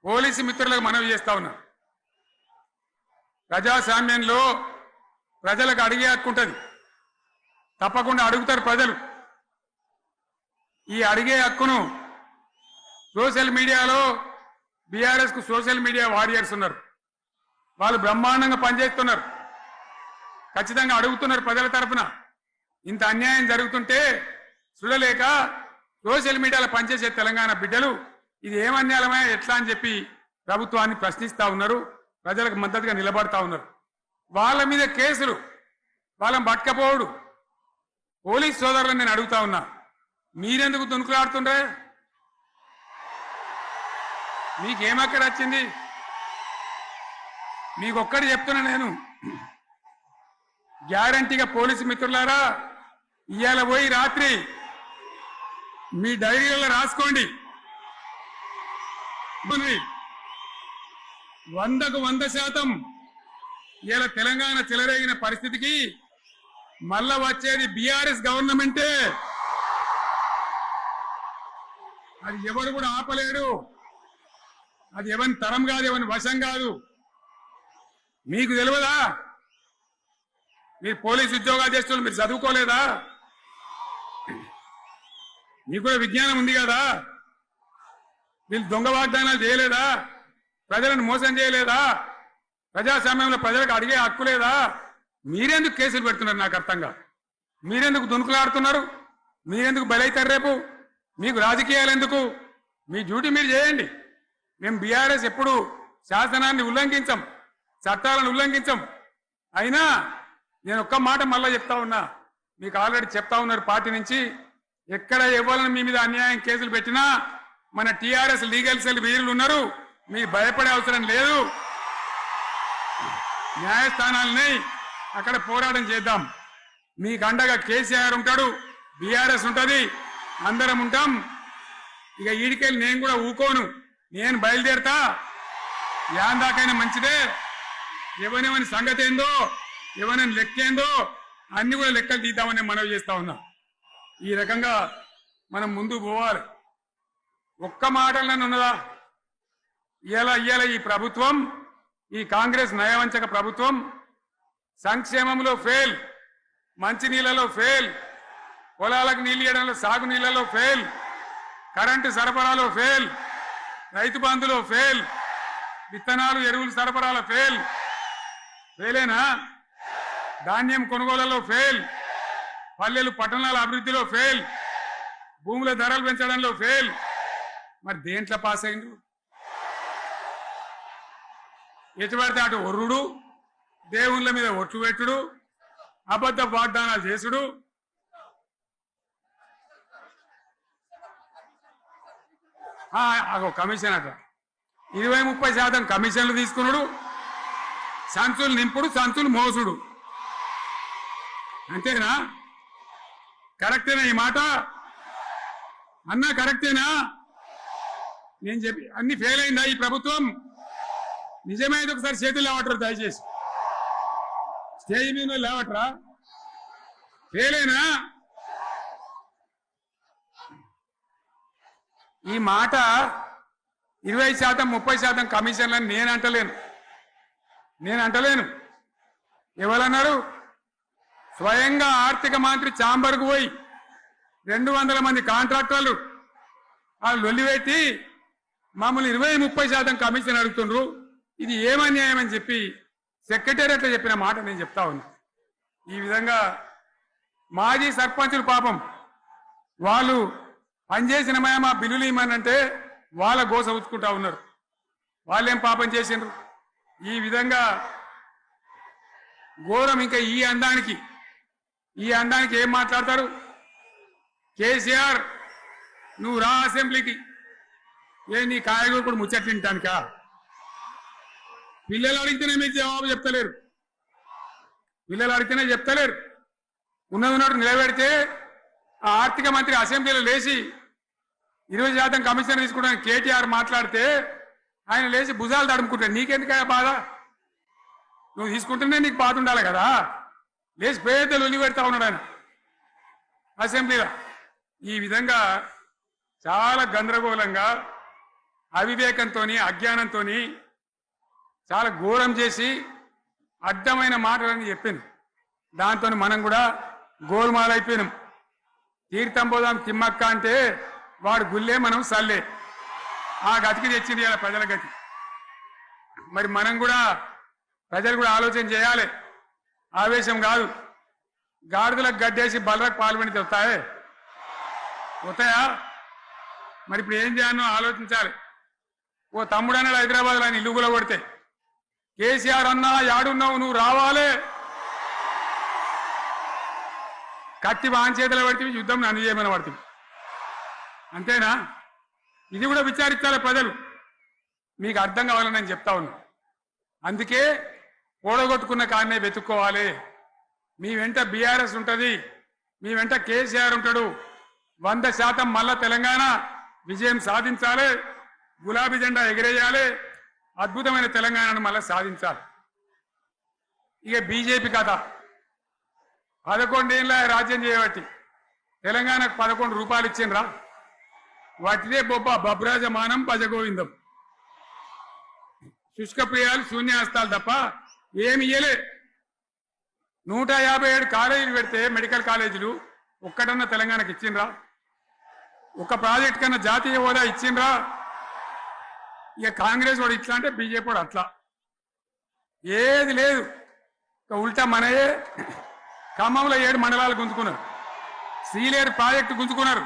Speaker 1: పోలీసు మిత్రులకు మనవి చేస్తా ఉన్నా ప్రజాస్వామ్యంలో ప్రజలకు అడిగే హక్కు ఉంటుంది తప్పకుండా అడుగుతారు ప్రజలు ఈ అడిగే హక్కును సోషల్ మీడియాలో బీఆర్ఎస్ కు సోషల్ మీడియా వారియర్స్ ఉన్నారు వాళ్ళు బ్రహ్మాండంగా పనిచేస్తున్నారు ఖచ్చితంగా అడుగుతున్నారు ప్రజల తరఫున ఇంత అన్యాయం జరుగుతుంటే చూడలేక సోషల్ మీడియాలో పనిచేసే తెలంగాణ బిడ్డలు ఇది ఏమన్యాయమే ఎట్లా అని చెప్పి ప్రభుత్వాన్ని ప్రశ్నిస్తా ఉన్నారు ప్రజలకు మద్దతుగా నిలబడతా ఉన్నారు వాళ్ళ మీద కేసులు వాళ్ళని పట్టుకపోవడు పోలీస్ సోదరులను నేను అడుగుతా ఉన్నా మీరెందుకు దునుకులాడుతుండ్రే మీకేమక్కడ వచ్చింది మీకొక్కటి చెప్తున్నా నేను గ్యారంటీగా పోలీసు మిత్రులారా ఇవాళ పోయి రాత్రి మీ డైరీలలో రాసుకోండి 100% ఇలా తెలంగాణ చెలరేగిన పరిస్థితికి మళ్ళా వచ్చేది బీఆర్ఎస్ గవర్నమెంటే. అది ఎవరు కూడా ఆపలేడు. అది ఎవరి తరం కాదు, ఎవరి వశం కాదు. మీకు తెలియదా? మీరు పోలీసు ఉద్యోగాలు చేస్తున్నారు, మీరు చదువుకోలేదా? మీకు కూడా విజ్ఞానం ఉంది కదా? వీళ్ళు దొంగ వాగ్దానాలు చేయలేదా? ప్రజలను మోసం చేయలేదా? ప్రజాస్వామ్యంలో ప్రజలకు అడిగే హక్కు లేదా? మీరెందుకు కేసులు పెడుతున్నారు? నాకు అర్థం కాదు. మీరెందుకు దునుకులాడుతున్నారు? మీరెందుకు బలైతారు? రేపు మీకు రాజకీయాలు ఎందుకు? మీ డ్యూటీ మీరు చేయండి. మేము బీఆర్ఎస్ ఎప్పుడు శాసనాన్ని ఉల్లంఘించం, చట్టాలను ఉల్లంఘించం. అయినా నేను ఒక్క మాట మళ్ళా చెప్తా ఉన్నా, మీకు ఆల్రెడీ చెప్తా ఉన్నారు పార్టీ నుంచి, ఎక్కడ ఎవరైనా మీ మీద అన్యాయం కేసులు పెట్టినా మన టీఆర్ఎస్ లీగల్ సెల్ వీరులు ఉన్నారు. మీరు భయపడే అవసరం లేదు. న్యాయస్థానాలని అక్కడ పోరాటం చేద్దాం. మీకు అండగా కేసీఆర్ ఉంటాడు, బీఆర్ఎస్ ఉంటుంది, అందరం ఉంటాం. ఇక ఈడికెళ్ళి నేను కూడా ఊకోను. నేను బయలుదేరతా. యాన్ దాకైనా మంచిదే. ఎవరెవరి సంగతి ఏందో, ఎవరైనా లెక్కేందో అన్ని కూడా లెక్కలు తీద్దామని మనవి చేస్తా ఉన్నా. ఈ రకంగా మనం ముందుకు పోవాలి. ఒక్క మాటలను ఉన్నదా? ఇవాళ ఈ ప్రభుత్వం, ఈ కాంగ్రెస్ నయవంచక ప్రభుత్వం సంక్షేమంలో ఫెయిల్, మంచినీళ్లలో ఫెయిల్, పొలాలకు నీళ్ళు ఇవ్వడంలో, సాగు నీళ్లలో ఫెయిల్, కరెంటు సరఫరాలో ఫెయిల్, రైతు బంధులో ఫెయిల్, విత్తనాలు ఎరువులు సరఫరాలో ఫెయిల్, ఫెయిలేనా? ధాన్యం కొనుగోళ్లలో ఫెయిల్, పల్లెలు పట్టణాల అభివృద్ధిలో ఫెయిల్, భూముల ధరలు పెంచడంలో ఫెయిల్. మరి దేంట్లో పాస్ అయిండు? ఎటు పడితే అటు ఒర్రుడు, దేవుళ్ళ మీద ఒట్లు పెట్టుడు, అబద్ధ వాగ్దానాలు చేసుడు. కమిషన్ అట 20-30% కమిషన్లు తీసుకున్నాడు, సంచులు నింపుడు, సంచులు మోసుడు. అంతేనా? కరెక్టేనా ఈ మాట? అన్నా కరెక్టేనా? నేను చెప్పి అన్ని ఫెయిల్ అయిందా ఈ ప్రభుత్వం? నిజమైతే ఒకసారి చేతులు లేవట్రా, దయచేసి స్టేజ్ మీద లేవట్రా. ఫెయిలేనా? ఈ మాట 20%-30% కమిషన్లని నేను అంటలేను. ఎవరన్నారు? స్వయంగా ఆర్థిక మంత్రి ఛాంబర్కు పోయి 200 మంది కాంట్రాక్టర్లు వాళ్ళు లొల్లిపెట్టి మమ్మల్ని 20-30% కమిషన్ అడుగుతుండ్రు, ఇది ఏమన్యాయం అని చెప్పి సెక్రటేరియట్లో చెప్పిన మాట నేను చెప్తా ఉన్నా. ఈ విధంగా మాజీ సర్పంచులు పాపం వాళ్ళు పనిచేసిన మా బిల్లులు ఇవ్వమనంటే వాళ్ళ గోస ఉచ్చుకుంటా ఉన్నారు. వాళ్ళేం పాపం చేసిండ్రు? ఈ విధంగా ఘోరం. ఇంకా ఈ అందానికి ఏం మాట్లాడతారు? కేసీఆర్ నువ్వు రా అసెంబ్లీకి, నీ కాయగూరు కూడా ముచ్చట్లు తింటానికా? పిల్లలు అడిగితేనే మీరు జవాబు చెప్తలేరు. ఉన్నట్టు నిలబెడితే ఆ ఆర్థిక మంత్రి అసెంబ్లీలో లేచి 20% కమిషన్ తీసుకుంటాను కేటీఆర్ మాట్లాడితే ఆయన లేచి భుజాలు తడుముకుంటాడు. నీకెందుకు బాధ? నువ్వు తీసుకుంటేనే నీకు బాధ ఉండాలి కదా. లేచి పేదలు ఉల్లి పెడతా ఉన్నాడు ఆయన అసెంబ్లీలో. ఈ విధంగా చాలా గందరగోళంగా, అవివేకంతో, అజ్ఞానంతో చాలా ఘోరం చేసి అడ్డమైన మాటలని చెప్పింది. దాంతో మనం కూడా గోల్మాలైపోయినాం. తీర్థం పోదాం తిమ్మక్క అంటే వాడు గుల్లే, మనం సల్లే. ఆ గతికి తెచ్చింది ఇలా ప్రజల గతి. మరి మనం కూడా, ప్రజలు కూడా ఆలోచన చేయాలి. ఆవేశం కాదు. గాడిదలకు గడ్డేసి బలరకు పాల్పడితే వస్తాయా? మరి ఇప్పుడు ఏం చేయాలో ఆలోచించాలి. ఓ తమ్ముడు అన్నాడు హైదరాబాద్లో, ఆయన ఇల్లు కూడా కొడితే, కేసీఆర్ అన్నా యాడున్నావు, నువ్వు రావాలి, కత్తి వాంచేతలు పడితే యుద్ధం నన్ను చేయమని పడుతుంది. అంతేనా? ఇది కూడా విచారించాలి ప్రజలు. మీకు అర్థం కావాలని నేను చెప్తా ఉన్నా. అందుకే ఓడగొట్టుకున్న కారణే వెతుక్కోవాలి. మీ వెంట బీఆర్ఎస్ ఉంటుంది, మీ వెంట కేసీఆర్ ఉంటాడు. 100% మళ్ళా తెలంగాణ విజయం సాధించాలి, గులాబీ జెండా ఎగిరేయాలి, అద్భుతమైన తెలంగాణను మళ్ళా సాధించాలి. ఇక బీజేపీ కథ 11 ఏళ్ళ రాజ్యం చేయబట్టి తెలంగాణకు 11 రూపాయలు ఇచ్చిండ్రా వాటిదే బబ్రాజమానం భజగోవిందం శుష్క ప్రియాలు శూన్యాస్తాలు తప్ప ఏమి ఇయ్యలే 157 కాలేజీలు పెడితే మెడికల్ కాలేజీలు ఒక్కటన్నా తెలంగాణకు ఇచ్చిండ్రా ఒక ప్రాజెక్ట్ కన్నా జాతీయ హోదా ఇచ్చిండ్రా ఇక కాంగ్రెస్ వాడు ఇట్లా అంటే బీజేపీ వాడు అట్లా ఏది లేదు ఉల్టా మనయే ఖమ్మంలో 7 మండలాలు గుంజుకున్నారు సీలేరు ప్రాజెక్టు గుంజుకున్నారు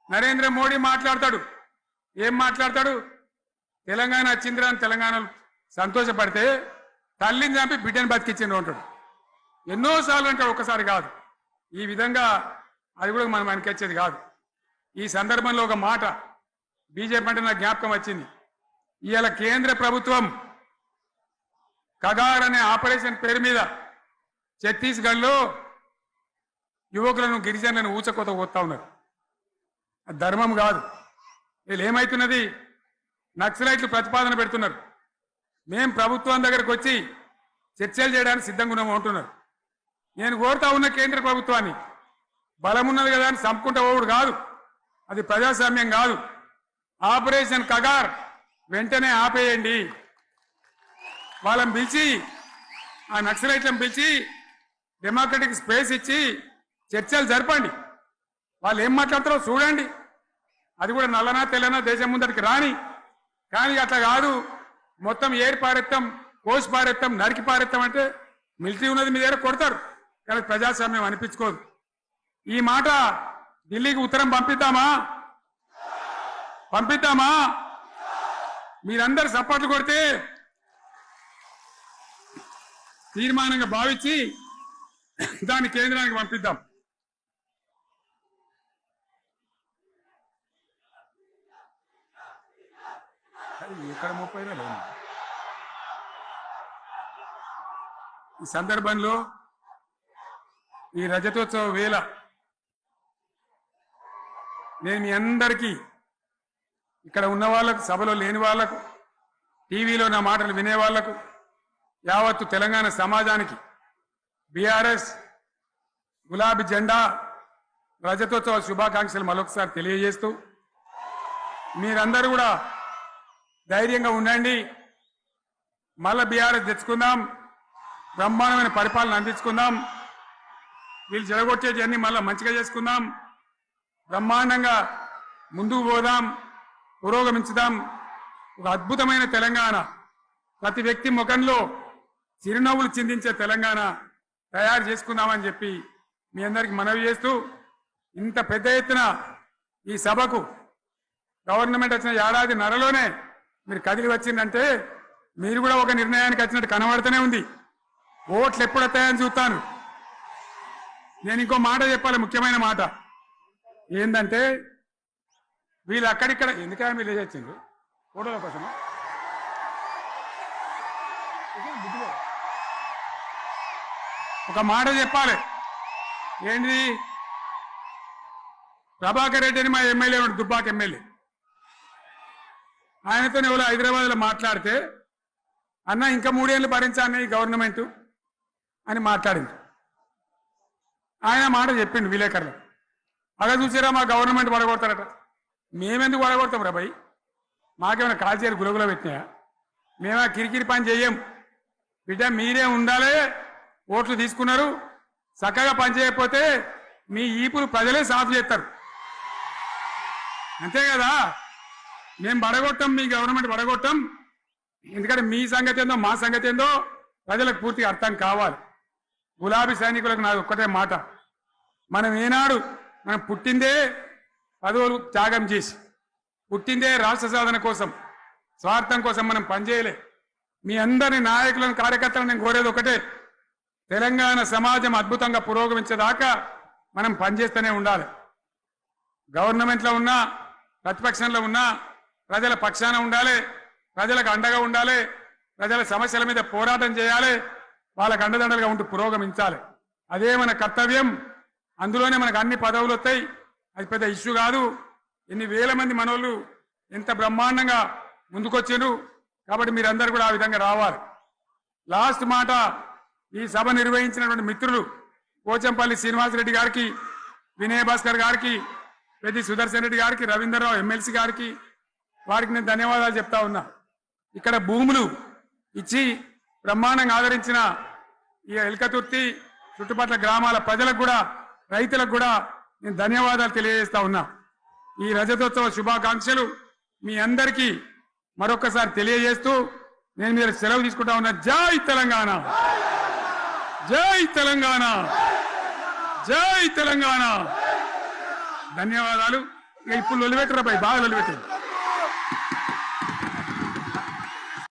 Speaker 1: నరేంద్ర మోడీ మాట్లాడతాడు ఏం మాట్లాడతాడు తెలంగాణ వచ్చిందిరా అని తెలంగాణలో సంతోషపడితే తల్లిని చంపి బిడ్డను బతికిచ్చిండ్రు అంటాడు ఎన్నోసార్లు అంటాడు ఒక్కసారి కాదు ఈ విధంగా అది కూడా మనం అనిపించేది కాదు ఈ సందర్భంలో ఒక మాట బీజేపీ అంటే నాకు జ్ఞాపకం వచ్చింది ఇవాళ కేంద్ర ప్రభుత్వం కగార్ అనే ఆపరేషన్ పేరు మీద ఛత్తీస్గఢ్లో యువకులను గిరిజనులను ఊచకోత పోతా ఉన్నారు అది ధర్మం కాదు వీళ్ళు ఏమైతున్నది నక్సలైట్లు ప్రతిపాదన పెడుతున్నారు మేం ప్రభుత్వం దగ్గరకు వచ్చి చర్చలు చేయడానికి సిద్ధంగా ఉన్నాము అంటున్నారు నేను కోరుతా ఉన్న కేంద్ర ప్రభుత్వాన్ని బలమున్నది కదా అని చంపుకుంటా పోవుడు కాదు అది ప్రజాస్వామ్యం కాదు ఆపరేషన్ కగార్ వెంటనే ఆపేయండి వాళ్ళని పిలిచి ఆ నక్సలైట్లను పిలిచి డెమోక్రటిక్ స్పేస్ ఇచ్చి చర్చలు జరపండి వాళ్ళు ఏం మాట్లాడతారో చూడండి అది కూడా నల్లనా తెల్లనా దేశం ముందరికి రాని కానీ అట్లా కాదు మొత్తం ఏరి పారెత్తాం కోసి పారెత్తాం నరికి పారెత్తాం అంటే మిలిటరీ ఉన్నది మీ దగ్గర కొడతారు కానీ ప్రజాస్వామ్యం అనిపించుకోదు ఈ మాట ఢిల్లీకి ఉత్తరం పంపిద్దామా మీరందరూ సపోర్ట్లు కొడితే తీర్మానంగా భావించి దాన్ని కేంద్రానికి పంపిద్దాం ఎక్కడ 30 లేదు ఈ సందర్భంలో ఈ రజతోత్సవ వేళ నేను మీ అందరికీ ఇక్కడ ఉన్న వాళ్ళకు సభలో లేని వాళ్లకు టీవీలో నా మాటలు వినే వాళ్లకు యావత్తు తెలంగాణ సమాజానికి బీఆర్ఎస్ గులాబీ జెండా రజతోత్సవ శుభాకాంక్షలు మరొకసారి తెలియజేస్తూ మీరందరూ కూడా ధైర్యంగా ఉండండి మళ్ళా బీఆర్ఎస్ తెచ్చుకుందాం బ్రహ్మాండమైన పరిపాలన అందించుకుందాం వీళ్ళు జరగొట్టేవన్నీ మళ్ళీ మంచిగా చేసుకుందాం బ్రహ్మాండంగా ముందుకు పోదాం పురోగమించుదాం ఒక అద్భుతమైన తెలంగాణ ప్రతి వ్యక్తి ముఖంలో చిరునవ్వులు చిందించే తెలంగాణ తయారు చేసుకుందామని చెప్పి మీ అందరికి మనవి చేస్తూ ఇంత పెద్ద ఎత్తున ఈ సభకు గవర్నమెంట్ వచ్చిన ఏడాది నరలోనే మీరు కదిలి వచ్చిందంటే మీరు కూడా ఒక నిర్ణయానికి వచ్చినట్టు కనబడుతూనే ఉంది ఓట్లు ఎప్పుడు వస్తాయని చూస్తాను నేను ఇంకో మాట చెప్పాలి ముఖ్యమైన మాట ఏంటంటే వీళ్ళు అక్కడిక్కడ ఎందుకని మీరు లేచొచ్చిండ్రు ఫోటోల కోసమా ఒక మాట చెప్పాలి ఏంటి ప్రభాకర్ రెడ్డి అని మా ఎమ్మెల్యే ఉన్నాడు దుబ్బాక ఎమ్మెల్యే ఆయనతో ఎవరో హైదరాబాద్లో మాట్లాడితే అన్న ఇంకా 3 ఏళ్ళు భరించాను ఈ గవర్నమెంట్ అని మాట్లాడింది ఆయన మాట చెప్పిండు విలేకరులు అలా చూసారా మా గవర్నమెంట్ పడగొడతారట మేమెందుకు పడగొడతాం రా భయ్ మాకేమైనా కాల్చేరు గులగుల పెట్టినాయా మేమా కిరికిరి పని చెయ్యం బిడ్డ మీరే ఉండాలి ఓట్లు తీసుకున్నారు చక్కగా పని చేయకపోతే మీ ఈపులు ప్రజలే సాఫ్ చేస్తారు అంతే కదా మేము పడగొట్టాం మీ గవర్నమెంట్ పడగొట్టాం ఎందుకంటే మీ సంగతి ఏందో మా సంగతి ఏందో ప్రజలకు పూర్తిగా అర్థం కావాలి గులాబీ సైనికులకు నాది ఒక్కటే మాట మనం ఏనాడు మనం పుట్టిందే పదవులు త్యాగం చేసి పుట్టిందే రాష్ట్ర సాధన కోసం స్వార్థం కోసం మనం పనిచేయలే మీ అందరి నాయకులను కార్యకర్తలను నేను కోరేది ఒకటే తెలంగాణ సమాజం అద్భుతంగా పురోగమించేదాకా మనం పనిచేస్తూనే ఉండాలి గవర్నమెంట్లో ఉన్నా ప్రతిపక్షంలో ఉన్నా ప్రజల పక్షాన ఉండాలి ప్రజలకు అండగా ఉండాలి ప్రజల సమస్యల మీద పోరాటం చేయాలి వాళ్ళకు అండదండలుగా ఉంటూ పురోగమించాలి అదే మన కర్తవ్యం అందులోనే మనకు అన్ని పదవులు వస్తాయి అది పెద్ద ఇష్యూ కాదు ఎన్ని వేల మంది మనోళ్ళు ఎంత బ్రహ్మాండంగా ముందుకొచ్చారు కాబట్టి మీరందరూ కూడా ఆ విధంగా రావాలి లాస్ట్ మాట ఈ సభ నిర్వహించినటువంటి మిత్రులు పోచంపల్లి శ్రీనివాసరెడ్డి గారికి, వినయ్ భాస్కర్ గారికి, పెద్ది సుదర్శన్ రెడ్డి గారికి, రవీంద్రరావు ఎమ్మెల్సీ గారికి, వారికి నేను ధన్యవాదాలు చెప్తా ఉన్నా. ఇక్కడ భూములు ఇచ్చి బ్రహ్మాండంగా ఆదరించిన ఈ ఎల్కతుర్తి చుట్టుపక్కల గ్రామాల ప్రజలకు కూడా, రైతులకు కూడా నేను ధన్యవాదాలు తెలియజేస్తా ఉన్నా. ఈ రజతోత్సవ శుభాకాంక్షలు మీ అందరికీ మరొకసారి తెలియజేస్తూ నేను మీరు సెలవు తీసుకుంటా ఉన్నా. జై తెలంగాణ, జై తెలంగాణ, జై తెలంగాణ. ధన్యవాదాలు. ఇక ఇప్పుడు లొలిపెట్టరా బాగా లొలిపెట్టారు.